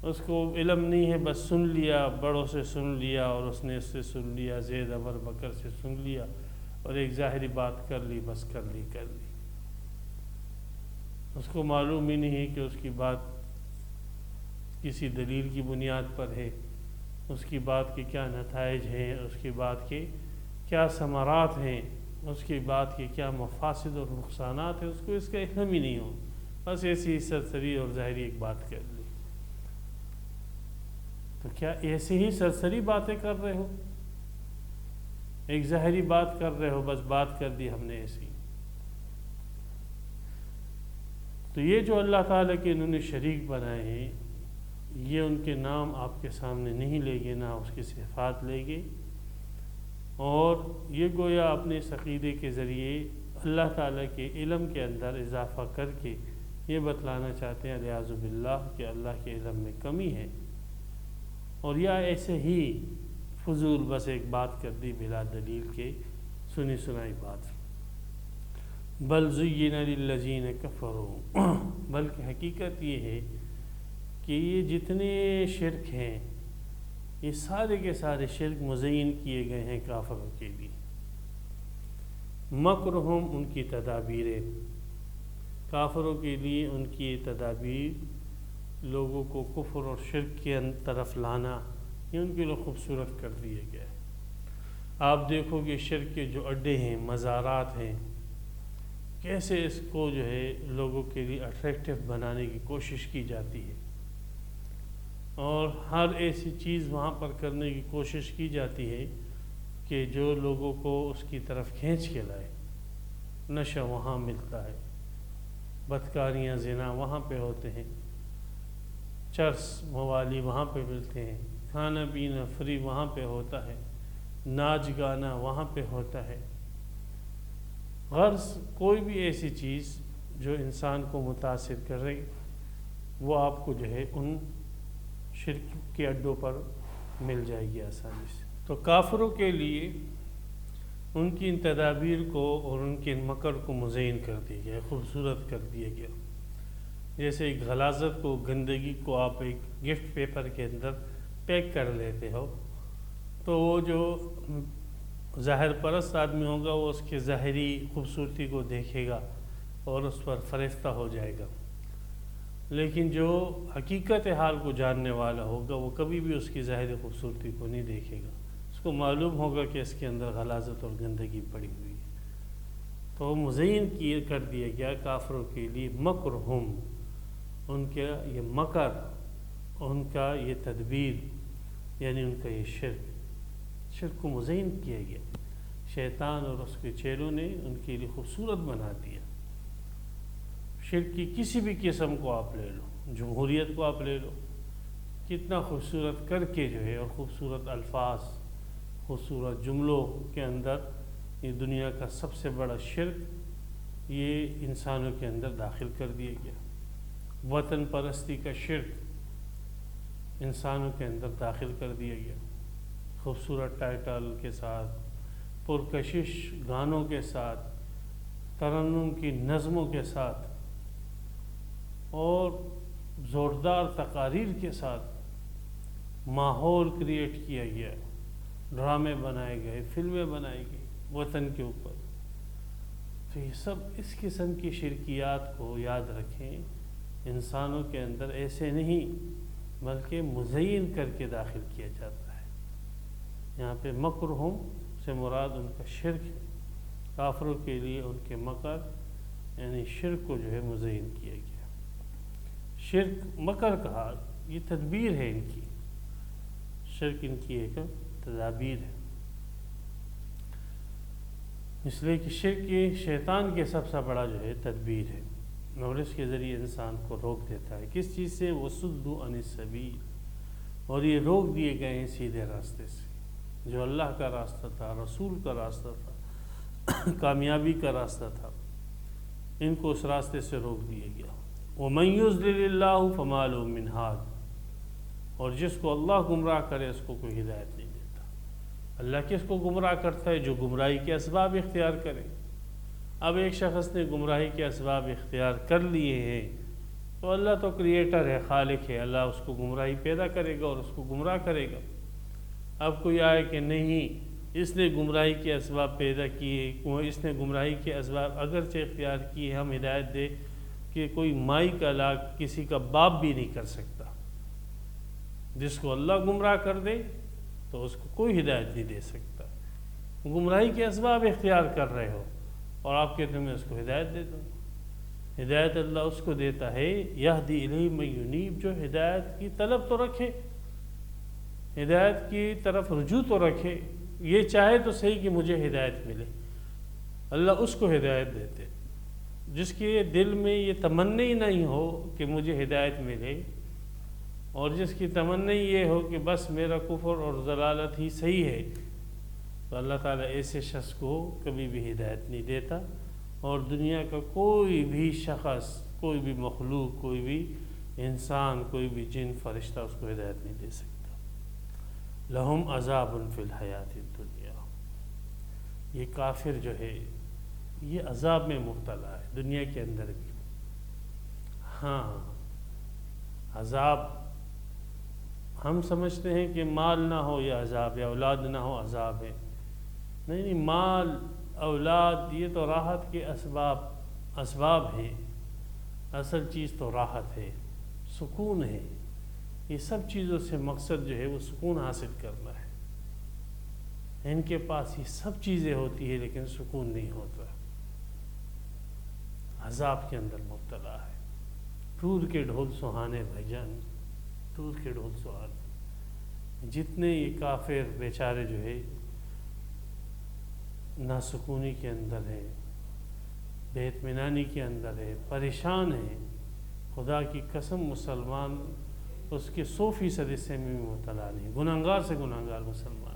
S2: اس کو علم نہیں ہے، بس سن لیا، بڑوں سے سن لیا اور اس نے اس سے سن لیا، زید عمر بکر سے سن لیا اور ایک ظاہری بات کر لی، بس کر لی۔ اس کو معلوم ہی نہیں ہے کہ اس کی بات کسی دلیل کی بنیاد پر ہے، اس کی بات کے کیا نتائج ہیں، اس کی بات کے کیا ثمرات ہیں، اس کی بات کے کیا مفاسد اور نقصانات ہیں، اس کو اس کا علم ہی نہیں ہو، بس ایسی سرسری اور ظاہری ایک بات کر لی۔ تو کیا ایسے ہی سرسری باتیں کر رہے ہو، ایک ظاہری بات کر رہے ہو، بس بات کر دی ہم نے ایسی؟ تو یہ جو اللہ تعالیٰ کے انہوں نے شریک بنائے ہیں، یہ ان کے نام آپ کے سامنے نہیں لے گے، نہ اس کی صفات لے گے، اور یہ گویا اپنے اس عقیدے کے ذریعے اللہ تعالیٰ کے علم کے اندر اضافہ کر کے یہ بتلانا چاہتے ہیں الیاذ باللہ کہ اللہ کے علم میں کمی ہے، اور یا ایسے ہی فضول بس ایک بات کر دی بلا دلیل کے، سنی سنائی بات۔ بل زین للذین کفروا، بلکہ حقیقت یہ ہے کہ یہ جتنے شرک ہیں یہ سارے کے سارے شرک مزین کیے گئے ہیں کافروں کے لیے۔ مکرہم، ان کی تدابیریں، کافروں کے لیے ان کی تدابیر، لوگوں کو کفر اور شرک کے طرف لانا، یہ ان کے لیے خوبصورت کر دیے گئے۔ آپ دیکھو کہ شرک کے جو اڈے ہیں، مزارات ہیں، کیسے اس کو جو ہے لوگوں کے لیے اٹریکٹیو بنانے کی کوشش کی جاتی ہے، اور ہر ایسی چیز وہاں پر کرنے کی کوشش کی جاتی ہے کہ جو لوگوں کو اس کی طرف کھینچ کے لائے۔ نشہ وہاں ملتا ہے، بدکاریاں زنا وہاں پہ ہوتے ہیں، چرس موالی وہاں پہ ملتے ہیں، کھانا پینا فری وہاں پہ ہوتا ہے، ناچ گانا وہاں پہ ہوتا ہے۔ غرض کوئی بھی ایسی چیز جو انسان کو متاثر کرے وہ آپ کو جو ہے ان شرک کے اڈوں پر مل جائے گی آسانی سے۔ تو کافروں کے لیے ان کی ان تدابیر کو اور ان کے مکر کو مزین کر دیا گیا، خوبصورت کر دیا گیا۔ جیسے ایک غلاظت کو، گندگی کو آپ ایک گفٹ پیپر کے اندر پیک کر لیتے ہو، تو وہ جو ظاہر پرست آدمی ہوگا وہ اس کے ظاہری خوبصورتی کو دیکھے گا اور اس پر فریفتہ ہو جائے گا، لیکن جو حقیقت حال کو جاننے والا ہوگا وہ کبھی بھی اس کی ظاہری خوبصورتی کو نہیں دیکھے گا، اس کو معلوم ہوگا کہ اس کے اندر غلاظت اور گندگی پڑی ہوئی ہے۔ تو مزین کر دیا گیا کافروں کے لیے مکرہم، ان کا یہ مکر، ان کا یہ تدبیر، یعنی ان کا یہ شرک کو مزین کیا گیا۔ شیطان اور اس کے چیلوں نے ان کے لیے خوبصورت بنا دیا۔ شرک کی کسی بھی قسم کو آپ لے لو، جمہوریت کو آپ لے لو، کتنا خوبصورت کر کے جو ہے، اور خوبصورت الفاظ، خوبصورت جملوں کے اندر یہ دنیا کا سب سے بڑا شرک یہ انسانوں کے اندر داخل کر دیا گیا۔ وطن پرستی کا شرک انسانوں کے اندر داخل کر دیا گیا، خوبصورت ٹائٹل کے ساتھ، پرکشش گانوں کے ساتھ، ترنم کی نظموں کے ساتھ اور زوردار تقاریر کے ساتھ ماحول کریٹ کیا گیا، ڈرامے بنائے گئے، فلمیں بنائی گئی وطن کے اوپر۔ تو یہ سب اس قسم کی شرکیات کو یاد رکھیں، انسانوں کے اندر ایسے نہیں بلکہ مزین کر کے داخل کیا جاتا ہے۔ یہاں پہ مکرہم سے مراد ان کا شرک ہے، کافروں کے لیے ان کے مکر یعنی شرک کو جو ہے مزین کیا گیا۔ شرک مکر کہا، یہ تدبیر ہے ان کی، شرک ان کی ایک تدابیر ہے، اس لیے کہ شرک یہ شیطان کے سب سے بڑا جو ہے تدبیر ہے، اور اس کے ذریعے انسان کو روک دیتا ہے کس چیز سے؟ وَصُدُّوا عَنِ السَّبِيلِ، اور یہ روک دیے گئے ہیں سیدھے راستے سے، جو اللہ کا راستہ تھا، رسول کا راستہ تھا، کامیابی کا راستہ تھا، ان کو اس راستے سے روک دیا گیا۔ وَمَن يُضْلِلِ اللَّهُ فَمَا لَهُ مِنْ هَادٍ، اور جس کو اللہ گمراہ کرے اس کو کوئی ہدایت نہیں دیتا۔ اللہ کس کو گمراہ کرتا ہے؟ جو گمراہی کے اسباب اختیار کرے۔ اب ایک شخص نے گمراہی کے اسباب اختیار کر لیے ہیں تو اللہ تو کریٹر ہے، خالق ہے، اللہ اس کو گمراہی پیدا کرے گا اور اس کو گمراہ کرے گا۔ اب کوئی آئے کہ نہیں اس نے گمراہی کے اسباب پیدا کیے، اس نے گمراہی کے اسباب اگرچہ اختیار کیے، ہم ہدایت دے کہ کوئی مائی کا لاگ کسی کا باپ بھی نہیں کر سکتا۔ جس کو اللہ گمراہ کر دے تو اس کو کوئی ہدایت نہیں دے سکتا۔ گمراہی کے اسباب اختیار کر رہے ہو اور آپ کہتے ہیں میں اس کو ہدایت دے دوں۔ ہدایت اللہ اس کو دیتا ہے، یہدی الیہ من ینیب، جو ہدایت کی طلب تو رکھے، ہدایت کی طرف رجوع تو رکھے، یہ چاہے تو صحیح کہ مجھے ہدایت ملے، اللہ اس کو ہدایت دیتے۔ جس کے دل میں یہ تمنی نہیں ہو کہ مجھے ہدایت ملے، اور جس کی تمنی یہ ہو کہ بس میرا کفر اور ضلالت ہی صحیح ہے، تو اللہ تعالیٰ ایسے شخص کو کبھی بھی ہدایت نہیں دیتا، اور دنیا کا کوئی بھی شخص، کوئی بھی مخلوق، کوئی بھی انسان، کوئی بھی جن، فرشتہ اس کو ہدایت نہیں دے سکتا۔ لہم عذاب فی الحیات الدنیا، یہ کافر جو ہے یہ عذاب میں مبتلا ہے دنیا کے اندر بھی۔ ہاں، عذاب ہم سمجھتے ہیں کہ مال نہ ہو یہ عذاب ہے، اولاد نہ ہو عذاب ہے، نہیں، مال اولاد یہ تو راحت کے اسباب ہیں، اصل چیز تو راحت ہے، سکون ہے۔ یہ سب چیزوں سے مقصد جو ہے وہ سکون حاصل کرنا ہے۔ ان کے پاس یہ سب چیزیں ہوتی ہیں لیکن سکون نہیں ہوتا، عذاب کے اندر مبتلا ہے۔ دور کے ڈھول سہانے بھائی جان، دور کے ڈھول سہانے۔ جتنے یہ کافر بیچارے جو ہے ناسکونی کے اندر ہے، بے اطمینانی کے اندر ہے، پریشان ہے، خدا کی قسم مسلمان اس کے 100% حصے میں مبتلا نہیں، گناہگار سے گناہگار مسلمان۔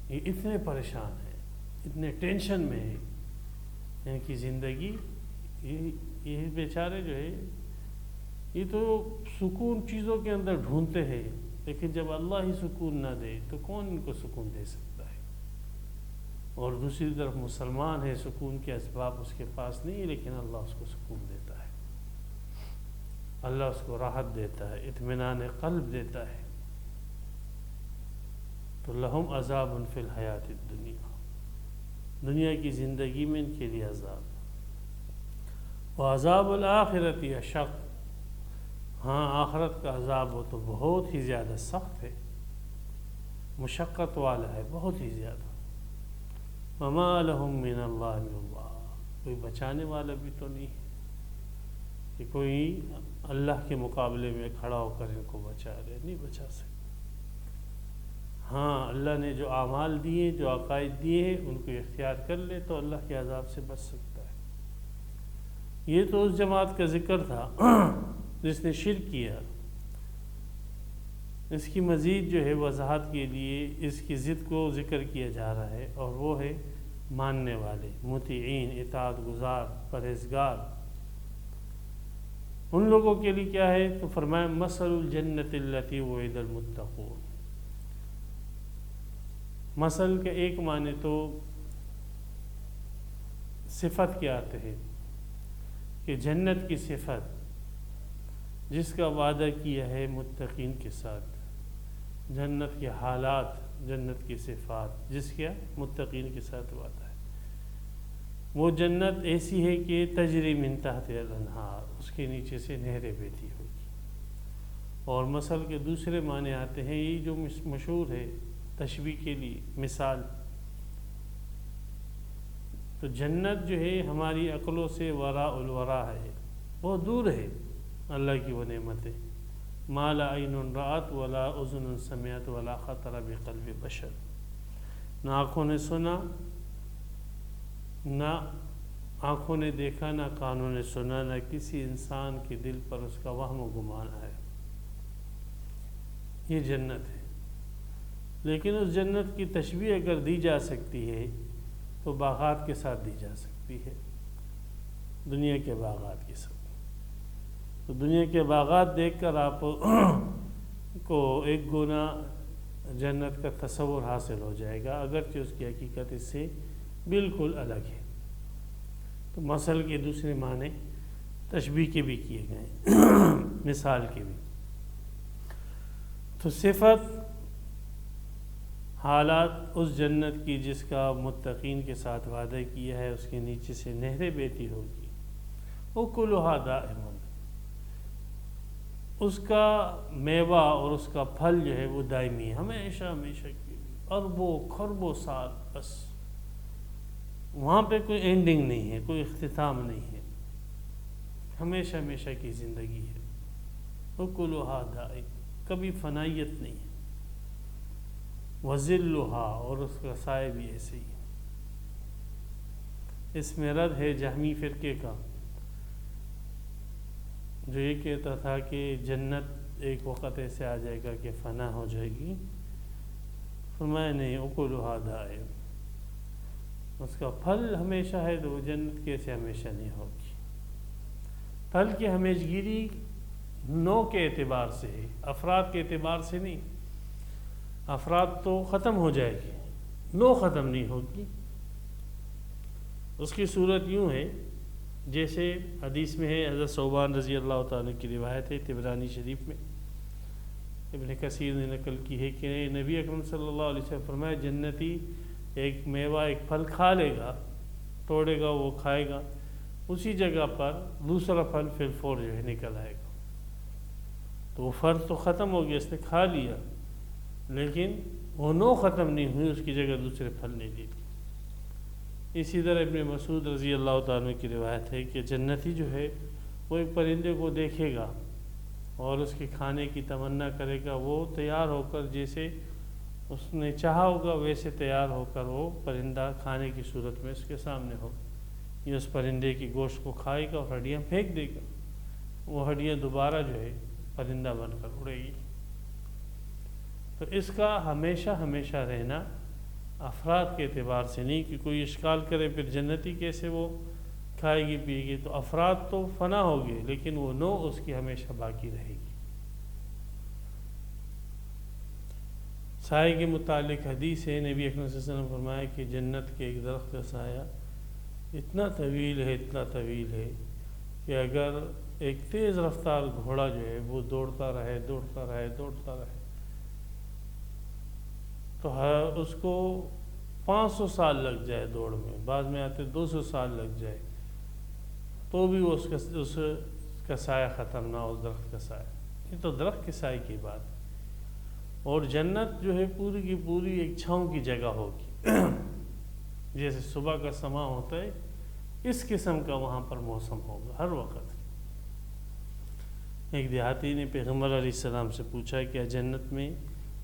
S2: یہ اتنے پریشان ہیں، اتنے ٹینشن میں ہیں، ان کی زندگی، یہ بیچارے جو ہے یہ تو سکون چیزوں کے اندر ڈھونڈتے ہیں، لیکن جب اللہ ہی سکون نہ دے تو کون ان کو سکون دے سکتا ہے؟ اور دوسری طرف مسلمان ہے، سکون کے اسباب اس کے پاس نہیں ہے لیکن اللہ اس کو سکون دیتا ہے۔ اللہ اس کو راحت دیتا ہے، اطمینان قلب دیتا ہے۔ تو لہم عذاب فی الحیات الدنیا، دنیا کی زندگی میں ان کے لیے عذاب، وعذاب الآخرت اشق، ہاں آخرت کا عذاب وہ تو بہت ہی زیادہ سخت ہے، مشقت والا ہے، بہت ہی زیادہ۔ وما لہم من اللہ من اللہ، کوئی بچانے والا بھی تو نہیں ہے کہ کوئی اللہ کے مقابلے میں کھڑا ہو کر ان کو بچا لے، نہیں بچا سکتے۔ ہاں اللہ نے جو اعمال دیے، جو عقائد دیے ہیں، ان کو اختیار کر لے تو اللہ کے عذاب سے بچ سکتا ہے۔ یہ تو اس جماعت کا ذکر تھا جس نے شرک کیا۔ اس کی مزید جو ہے وضاحت کے لیے اس کی ضد کو ذکر کیا جا رہا ہے، اور وہ ہے ماننے والے، مطیعین، اطاعت گزار، پرہیزگار۔ ان لوگوں کے لیے کیا ہے؟ تو فرمایا مثل الجنت التی وعد المتقون۔ مثل کے ایک معنی تو صفت کے آتے ہیں کہ جنت کی صفت جس کا وعدہ کیا ہے متقین کے ساتھ، جنت کے حالات، جنت کی صفات جس کا متقین کے ساتھ وعدہ ہے، وہ جنت ایسی ہے کہ تجری من تحت الانہار، اس کے نیچے سے نہریں بہتی ہوگی۔ اور مثل کے دوسرے معنی آتے ہیں، یہ جو مشہور ہے تشبیہ کے لیے مثال، تو جنت جو ہے ہماری عقلوں سے وراء الورا ہے، بہت دور ہے اللہ کی وہ نعمتیں، ما لا عین رأت ولا اذن سمعت ولا خطر بقلب بشر، نہ آنکھوں نے سنا، نہ آنکھوں نے دیکھا، نہ کانوں نے سنا، نہ کسی انسان کے دل پر اس کا وہم و گمان ہے۔ یہ جنت ہے۔ لیکن اس جنت کی تشبیہ اگر دی جا سکتی ہے تو باغات کے ساتھ دی جا سکتی ہے، دنیا کے باغات کے ساتھ۔ تو دنیا کے باغات دیکھ کر آپ کو ایک گنا جنت کا تصور حاصل ہو جائے گا، اگرچہ اس کی حقیقت اس سے بالکل الگ ہے۔ تو مثل کے دوسرے معنی تشبیہ کے بھی کیے گئے، مثال کے بھی۔ تو صفت حالات اس جنت کی جس کا متقین کے ساتھ وعدہ کیا ہے، اس کے نیچے سے نہریں بہتی ہوگی، اکلھا دائم، اس کا میوہ اور اس کا پھل جو ہے وہ دائمی ہے، ہمیشہ ہمیشہ کی، اربوں خربوں سال، بس وہاں پہ کوئی اینڈنگ نہیں ہے، کوئی اختتام نہیں ہے، ہمیشہ ہمیشہ کی زندگی ہے۔ اکلھا دائم، کبھی فنائیت نہیں ہے، وظلھا، اور اس کا سایہ بھی ایسے ہی ہے۔ اس میں رد ہے جہمی فرقے کا، جو یہ کہتا تھا کہ جنت ایک وقت ایسے آ جائے گا کہ فنا ہو جائے گی۔ فرمایا نہیں، اکلھا دائم، اس کا پھل ہمیشہ ہے، تو وہ جنت کیسے ہمیشہ نہیں ہوگی۔ پھل کی ہمیشہ گیری نوع کے اعتبار سے ہے، افراد کے اعتبار سے نہیں۔ افراد تو ختم ہو جائے گی، نوع ختم نہیں ہوگی۔ اس کی صورت یوں ہے جیسے حدیث میں ہے، حضرت ثوبان رضی اللہ تعالیٰ کی روایت ہے طبرانی شریف میں، ابن کثیر نے نقل کی ہے کہ نبی اکرم صلی اللہ علیہ وسلم فرمایا جنتی ایک میوہ، ایک پھل کھا لے گا، توڑے گا، وہ کھائے گا، اسی جگہ پر دوسرا پھل پھر فور جو ہے نکل آئے گا۔ تو وہ فرض تو ختم ہو گیا، اس نے کھا لیا، لیکن وہ نوع ختم نہیں ہوئی، اس کی جگہ دوسرے پھل نہیں لی۔ اسی طرح ابن مسعود رضی اللہ تعالیٰ کی روایت ہے کہ جنتی جو ہے وہ ایک پرندے کو دیکھے گا اور اس کے کھانے کی تمنا کرے گا، وہ تیار ہو کر جیسے اس نے چاہا ہوگا ویسے تیار ہو کر وہ پرندہ کھانے کی صورت میں اس کے سامنے ہو، یہ اس پرندے کی گوشت کو کھائے گا اور ہڈیاں پھینک دے گا، وہ ہڈیاں دوبارہ جو ہے پرندہ بن کر اڑے گی۔ تو اس کا ہمیشہ ہمیشہ رہنا افراد کے اعتبار سے نہیں کہ کوئی اشکال کرے پھر جنتی کیسے وہ کھائے گی پیے گی۔ تو افراد تو فنا ہوگی، لیکن وہ نوع اس کی ہمیشہ باقی رہے گی۔ سائے کے متعلق حدیث ہے، نبی اکرم صلی اللہ علیہ وسلم فرمایا کہ جنت کے ایک درخت کا سایہ اتنا طویل ہے، اتنا طویل ہے کہ اگر ایک تیز رفتار گھوڑا جو ہے وہ دوڑتا رہے تو اس کو 500 سال لگ جائے دوڑ میں، بعد میں آتے 200 سال لگ جائے، تو بھی وہ اس کا سایہ ختم نہ ہو، اس درخت کا سایہ۔ یہ تو درخت کے سائے کی بات ہے۔ اور جنت جو ہے پوری کی پوری ایک چھاؤں کی جگہ ہوگی، جیسے صبح کا سما ہوتا ہے اس قسم کا وہاں پر موسم ہوگا ہر وقت۔ ایک دیہاتی نے پیغمبر علیہ السلام سے پوچھا کیا جنت میں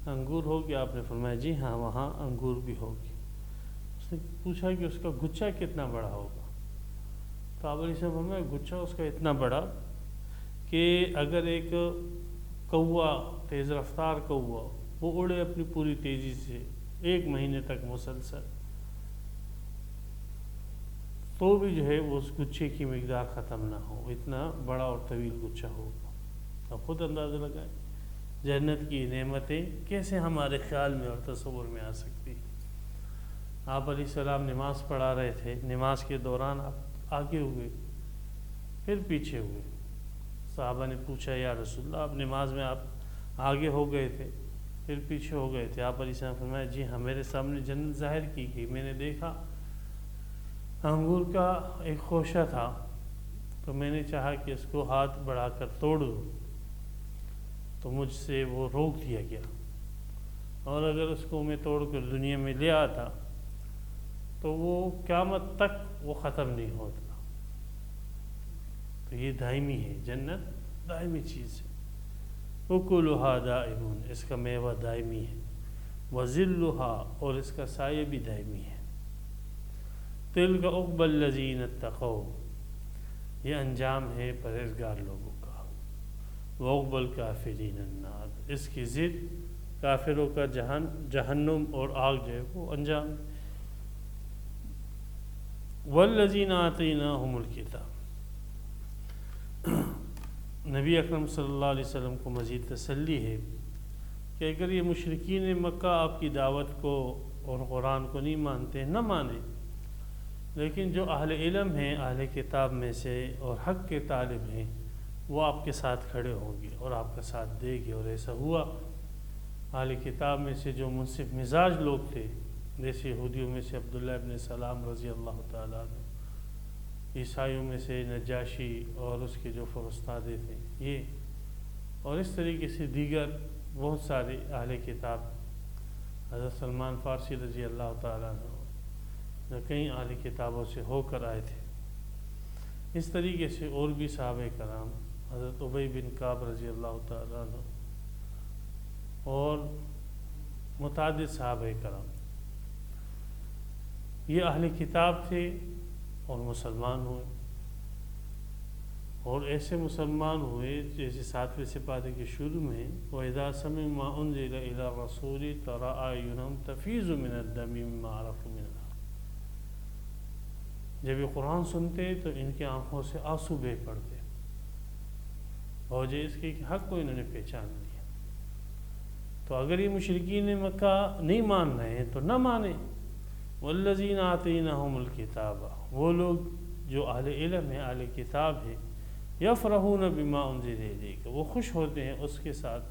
S2: انگور ہوگی؟ آپ نے فرمایا جی ہاں وہاں انگور بھی ہوگی۔ اس نے پوچھا کہ اس کا گچھا کتنا بڑا ہوگا؟ تو آپ علیہ السلام فرمایا گچھا اس کا اتنا بڑا کہ اگر ایک کوا، تیز رفتار کوا، وہ اڑے اپنی پوری تیزی سے 1 مہینے تک مسلسل، تو بھی جو ہے وہ اس گچھے کی مقدار ختم نہ ہو، اتنا بڑا اور طویل گچھا ہوگا۔ اب خود اندازہ لگائیں جنت کی نعمتیں کیسے ہمارے خیال میں اور تصور میں آ سکتی۔ آپ علیہ السلام نماز پڑھا رہے تھے، نماز کے دوران آپ آگے ہوئے پھر پیچھے ہوئے۔ صحابہ نے پوچھا یا رسول اللہ آپ نماز میں آپ آگے ہو گئے تھے پھر پیچھے ہو گئے تھے؟ آپ علیہ السلام فرمایا جی ہاں میرے سامنے جنت ظاہر کی گئی، میں نے دیکھا انگور کا ایک خوشہ تھا تو میں نے چاہا کہ اس کو ہاتھ بڑھا کر توڑ دوں، تو مجھ سے وہ روک دیا گیا، اور اگر اس کو میں توڑ کر دنیا میں لے آتا تو وہ قیامت تک وہ ختم نہیں ہوتا۔ تو یہ دائمی ہے، جنت دائمی چیز ہے۔ اکلھا دائم، اس کا میوہ دائمی ہے، وظلھا، اور اس کا سایہ بھی دائمی ہے۔ تلک عقبی الذین اتقوا، یہ انجام ہے پرہیزگار لوگوں کا۔ وعقبی الکافرین النار، اس کی ضد کافروں کا جہنم اور آگ جو ہے وہ انجام۔ والذین آتیناہم الکتاب، نبی اکرم صلی اللہ علیہ وسلم کو مزید تسلی ہے کہ اگر یہ مشرکین مکہ آپ کی دعوت کو اور قرآن کو نہیں مانتے، نہ مانیں، لیکن جو اہل علم ہیں اہل کتاب میں سے اور حق کے طالب ہیں وہ آپ کے ساتھ کھڑے ہوں گے اور آپ کا ساتھ دیں گے۔ اور ایسا ہوا، اہل کتاب میں سے جو منصف مزاج لوگ تھے، جیسے یہودیوں میں سے عبداللہ ابن سلام رضی اللہ تعالیٰ عنہ، عیسائیوں میں سے نجاشی اور اس کے جو فرستادے تھے یہ، اور اس طریقے سے دیگر بہت سارے اہل کتاب، حضرت سلمان فارسی رضی اللہ تعالیٰ عنہ جو کئی اہل کتابوں سے ہو کر آئے تھے، اس طریقے سے اور بھی صحابہ کرام، حضرت ابی بن کعب رضی اللہ تعالیٰ عنہ اور متعدد صحابہ کرام، یہ اہل کتاب تھے اور مسلمان ہوئے، اور ایسے مسلمان ہوئے جیسے 7ویں سپارے کے شروع میں وَإِذَا سَمِعُوا مَا أُنزِلَ إِلَى الرَّسُولِ تَرَىٰ أَعْيُنَهُمْ تَفِيضُ مِنَ الدَّمْعِ مِمَّا عَرَفُوا مِنَ الْحَقِّ، جب یہ قرآن سنتے تو ان کی آنکھوں سے آنسو بہہ پڑتے، وجہ اس کی کہ حق کو انہوں نے پہچان لیا۔ تو اگر یہ مشرکین مکہ نہیں مان رہے ہیں تو نہ مانیں۔ والذین آتیناہم الکتاب، وہ لوگ جو اہل علم ہیں، اہل کتاب ہیں، یفرحون بما انزل الیک، وہ خوش ہوتے ہیں اس کے ساتھ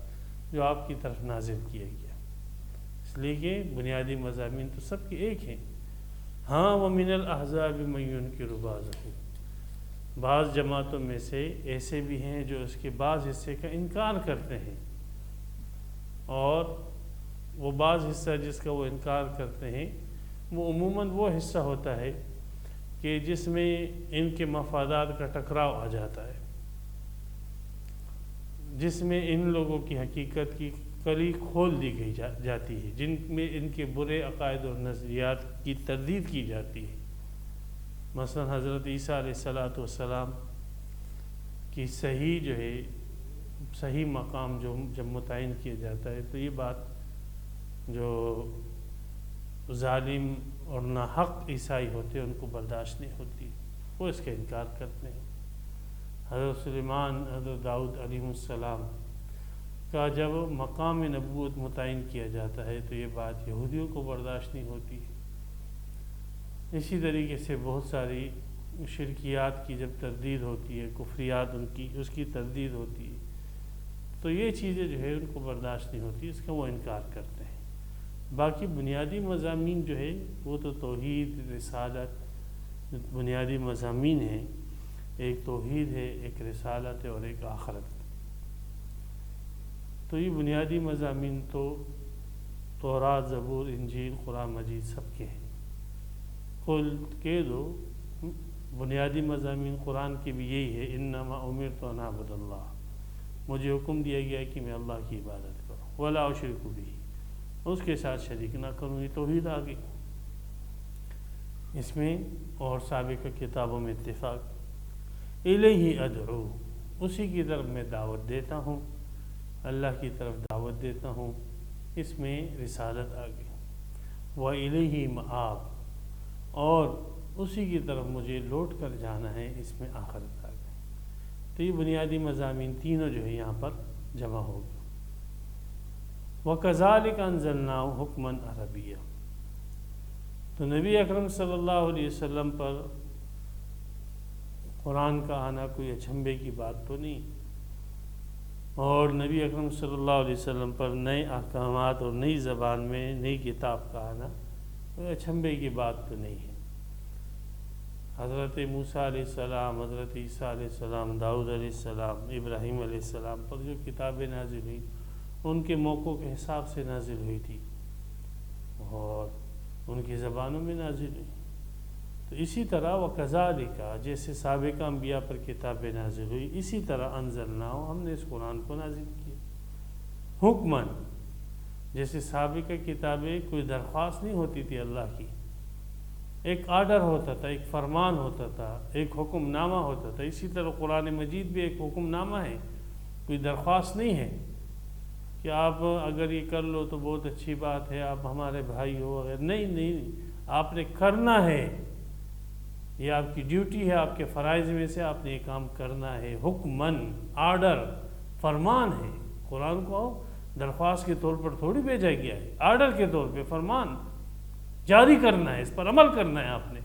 S2: جو آپ کی طرف نازل کیا گیا، اس لیے کہ بنیادی مضامین تو سب کے ایک ہیں۔ ہاں ومن الاحزاب من ینکر بعضہ، بعض جماعتوں میں سے ایسے بھی ہیں جو اس کے بعض حصے کا انکار کرتے ہیں، اور وہ بعض حصہ جس کا وہ انکار کرتے ہیں وہ عموماً وہ حصہ ہوتا ہے کہ جس میں ان کے مفادات کا ٹکراؤ آ جاتا ہے، جس میں ان لوگوں کی حقیقت کی کلی کھول دی گئی جاتی ہے، جن میں ان کے برے عقائد اور نظریات کی تردید کی جاتی ہے۔ مثلا حضرت عیسیٰ علیہ السلام کی صحیح جو ہے صحیح مقام جو جب متعین کیا جاتا ہے تو یہ بات جو ظالم اور ناحق عیسائی ہوتے ہیں ان کو برداشت نہیں ہوتی، وہ اس کا انکار کرتے ہیں۔ حضرت سلیمان، حضرت داؤد علیہ السلام کا جب مقام نبوت متعین کیا جاتا ہے تو یہ بات یہودیوں کو برداشت نہیں ہوتی۔ اسی طریقے سے بہت ساری شرکیات کی جب تردید ہوتی ہے، کفریات اس کی تردید ہوتی ہے، تو یہ چیزیں جو ہے ان کو برداشت نہیں ہوتی، اس کا وہ انکار کرتے ہیں۔ باقی بنیادی مضامین جو ہے وہ تو توحید، رسالت، بنیادی مضامین ہیں، ایک توحید ہے، ایک رسالت ہے اور ایک آخرت۔ تو یہ بنیادی مضامین تو تورات، زبور، انجیل، قرآن مجید سب کے ہیں۔ قل کہہ دو بنیادی مضامین قرآن کے بھی یہی ہے، انما امرت ان اعبد اللہ، مجھے حکم دیا گیا کہ میں اللہ کی عبادت کروں، ولا اشرک بہ، اس کے ساتھ شریک نہ کروں۔ یہ توحید آ گئی اس میں، اور سابقہ کتابوں میں اتفاق، الیہ ادعو، اسی کی طرف میں دعوت دیتا ہوں، اللہ کی طرف دعوت دیتا ہوں، اس میں رسالت آ گئی۔ وَإِلَيْهِ مَآبِ، اور اسی کی طرف مجھے لوٹ کر جانا ہے، اس میں آخرت آ گئی۔ تو یہ بنیادی مضامین تینوں جو ہے یہاں پر جمع ہو گئے۔ وَكَذَلِكَ أَنزَلْنَاهُ حُكْمًا عَرَبِيًّا، تو نبی اکرم صلی اللہ علیہ وسلم پر قرآن کا آنا کوئی اچنبھے کی بات تو نہیں، اور نبی اکرم صلی اللہ علیہ وسلم پر نئے احکامات اور نئی زبان میں نئی کتاب کا آنا کوئی اچنبھے کی بات تو نہیں ہے۔ حضرت موسیٰ علیہ السلام، حضرت عیسیٰ علیہ السلام، داؤد علیہ السلام، ابراہیم علیہ السلام پر جو کتابیں نازل ہوئی ان کے موقعوں کے حساب سے نازل ہوئی تھی اور ان کی زبانوں میں نازل ہوئی۔ تو اسی طرح وَكَذَلِكَ، جیسے سابقہ انبیاء پر کتابیں نازل ہوئی، اسی طرح انزلناہ، ہم نے اس قرآن کو نازل کیا حکماً، جیسے سابقہ کتابیں کوئی درخواست نہیں ہوتی تھی اللہ کی، ایک آرڈر ہوتا تھا، ایک فرمان ہوتا تھا، ایک حکم نامہ ہوتا تھا، اسی طرح قرآن مجید بھی ایک حکم نامہ ہے، کوئی درخواست نہیں ہے کہ آپ اگر یہ کر لو تو بہت اچھی بات ہے، آپ ہمارے بھائی ہو، اگر نہیں، آپ نے کرنا ہے، یہ آپ کی ڈیوٹی ہے، آپ کے فرائض میں سے آپ نے یہ کام کرنا ہے۔ حکماً، آرڈر، فرمان ہے۔ قرآن کو درخواست کے طور پر تھوڑی بھیجا گیا ہے، آرڈر کے طور پہ، فرمان جاری کرنا ہے، اس پر عمل کرنا ہے آپ نے۔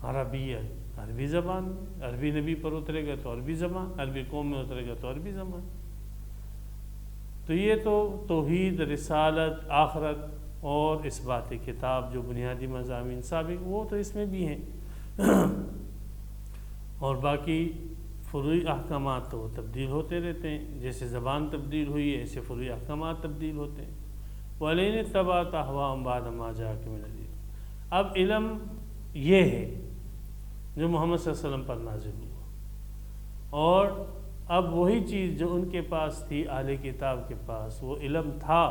S2: عربی، عربی زبان میں، عربی نبی پر اترے گا تو عربی زبان، عربی قوم میں اترے گا تو عربی زبان۔ تو یہ تو توحید، رسالت، آخرت اور اس بات کتاب جو بنیادی مضامین سابق وہ تو اس میں بھی ہیں، اور باقی فروعی احکامات تو تبدیل ہوتے رہتے ہیں، جیسے زبان تبدیل ہوئی ہے ایسے فروعی احکامات تبدیل ہوتے ہیں۔ وَلَئِنِ اتَّبَعْتَ أَهْوَاءَهُمْ بَعْدَ مَا جَاءَكَ مِنَ الْعِلْمِ، اب علم یہ ہے جو محمد صلی اللہ علیہ وسلم پر نازل ہوا، اور اب وہی چیز جو ان کے پاس تھی، اہل کتاب کے پاس وہ علم تھا،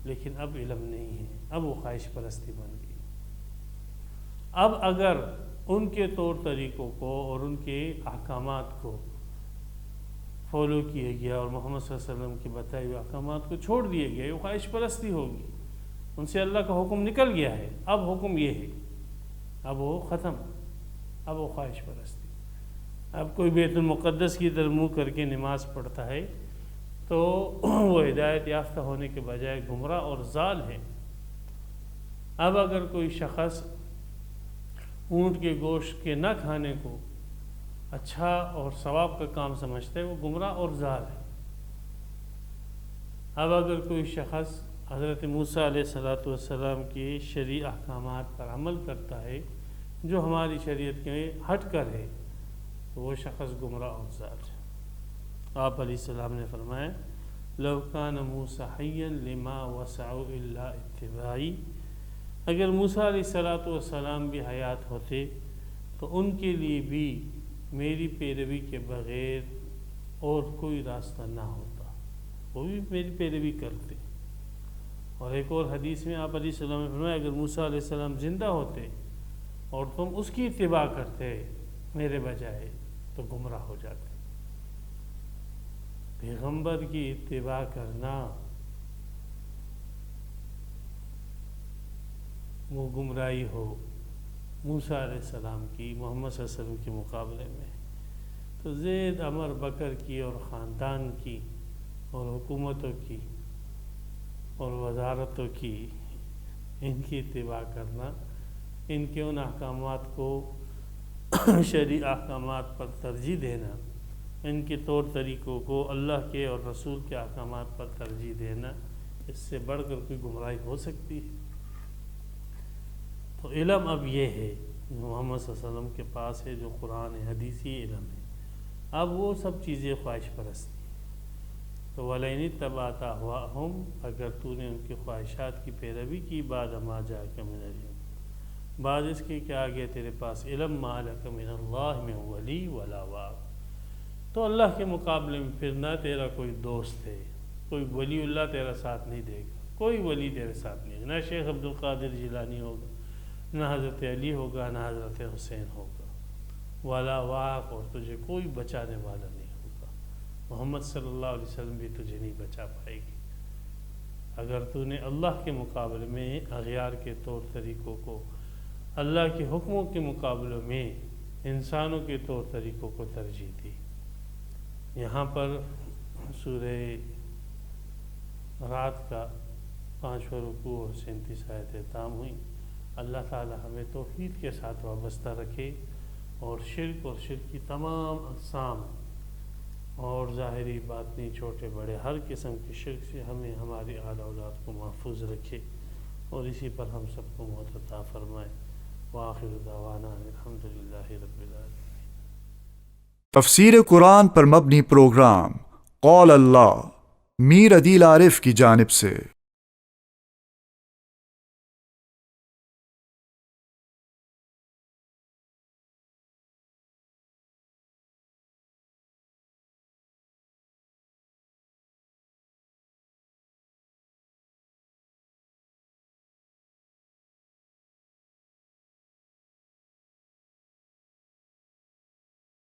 S2: لیکن اب علم نہیں ہے، اب وہ خواہش پرستی بن گئی۔ اب اگر ان کے طور طریقوں کو اور ان کے احکامات کو فالو کیا گیا اور محمد صلی اللہ علیہ وسلم کے بتائے ہوئے احکامات کو چھوڑ دیا گیا، وہ خواہش پرستی ہوگی، ان سے اللہ کا حکم نکل گیا ہے۔ اب حکم یہ ہے، اب وہ ختم، اب وہ خواہش پرستی۔ اب کوئی بیت المقدس کی طرف منہ کر کے نماز پڑھتا ہے تو وہ ہدایت یافتہ ہونے کے بجائے گمراہ اور ضال ہے۔ اب اگر کوئی شخص اونٹ کے گوشت کے نہ کھانے کو اچھا اور ثواب کا کام سمجھتا ہے، وہ گمراہ اور ضال ہے۔ اب اگر کوئی شخص حضرت موسیٰ علیہ السلام کی شرعی احکامات پر عمل کرتا ہے جو ہماری شریعت کے ہٹ کر ہے، تو وہ شخص گمراہ اور ضال ہے۔ آپ علیہ السلام نے فرمایا لَوْ كَانَ مُوسَىٰ حَيًّا لِمَا وَسَعُهُ إِلَّا اتِّبَاعِي، اگر موسیٰ علیہ السلام بھی حیات ہوتے تو ان کے لیے بھی میری پیروی کے بغیر اور کوئی راستہ نہ ہوتا، وہ بھی میری پیروی کرتے۔ اور ایک اور حدیث میں آپ علیہ السلام نے فرمایا اگر موسیٰ علیہ السلام زندہ ہوتے اور تم اس کی اتباع کرتے میرے بجائے تو گمراہ ہو جاتے۔ پیغمبر کی اتباع کرنا وہ گمراہی ہو موسیٰ علیہ السلام کی محمد صلی اللہ علیہ وسلم کے مقابلے میں، تو زید عمر بکر کی اور خاندان کی اور حکومتوں کی اور وزارتوں کی ان کی اتباع کرنا، ان کے ان احکامات کو شرعی احکامات پر ترجیح دینا، ان کے طور طریقوں کو اللہ کے اور رسول کے احکامات پر ترجیح دینا، اس سے بڑھ کر کوئی گمراہی ہو سکتی ہے؟ تو علم اب یہ ہے جو محمد صلی اللہ علیہ وسلم کے پاس ہے، جو قرآن حدیثی علم ہے۔ اب وہ سب چیزیں خواہش پرستی، تو وَلَئِنِ اتَّبَعْتَ أَهْوَاءَهُمْ، اگر تو نے ان کی خواہشات کی پیروی کی، بعد ما جاءك من العلم، بعد اس کے کہ آ گیا تیرے پاس علم، ما لَكَ من اللہ من ولی ولا واق، تو اللہ کے مقابلے میں پھر نہ تیرا کوئی دوست ہے، کوئی ولی اللہ تیرا ساتھ نہیں دے گا، کوئی ولی تیرے ساتھ نہیں، نہ شیخ عبد القادر جیلانی ہوگا، نہ حضرت علی ہوگا، نہ حضرت حسین ہوگا، ولا واق، اور تجھے کوئی بچانے والا نہیں ہوگا، محمد صلی اللہ علیہ وسلم بھی تجھے نہیں بچا پائے گی۔ اگر تو نے اللہ کے مقابلے میں اغیار کے طور طریقوں کو، اللہ کے حکموں کے مقابلے میں انسانوں کے طور طریقوں کو ترجیح دی۔ یہاں پر سورہ رات کا 5واں رکوع اور 37 آیتیں تام ہوئیں۔ اللہ تعالی ہمیں توحید کے ساتھ وابستہ رکھے، اور شرک اور شرک کی تمام اقسام اور ظاہری باطنی چھوٹے بڑے ہر قسم کی شرک سے ہمیں ہماری آل اولاد کو محفوظ رکھے، اور اسی پر ہم سب کو موت عطا فرمائے۔ وآخر دعوانا الحمدللہ رب العالمین۔
S1: تفسیر قرآن پر مبنی پروگرام قول اللہ میر عدیل عارف کی جانب سے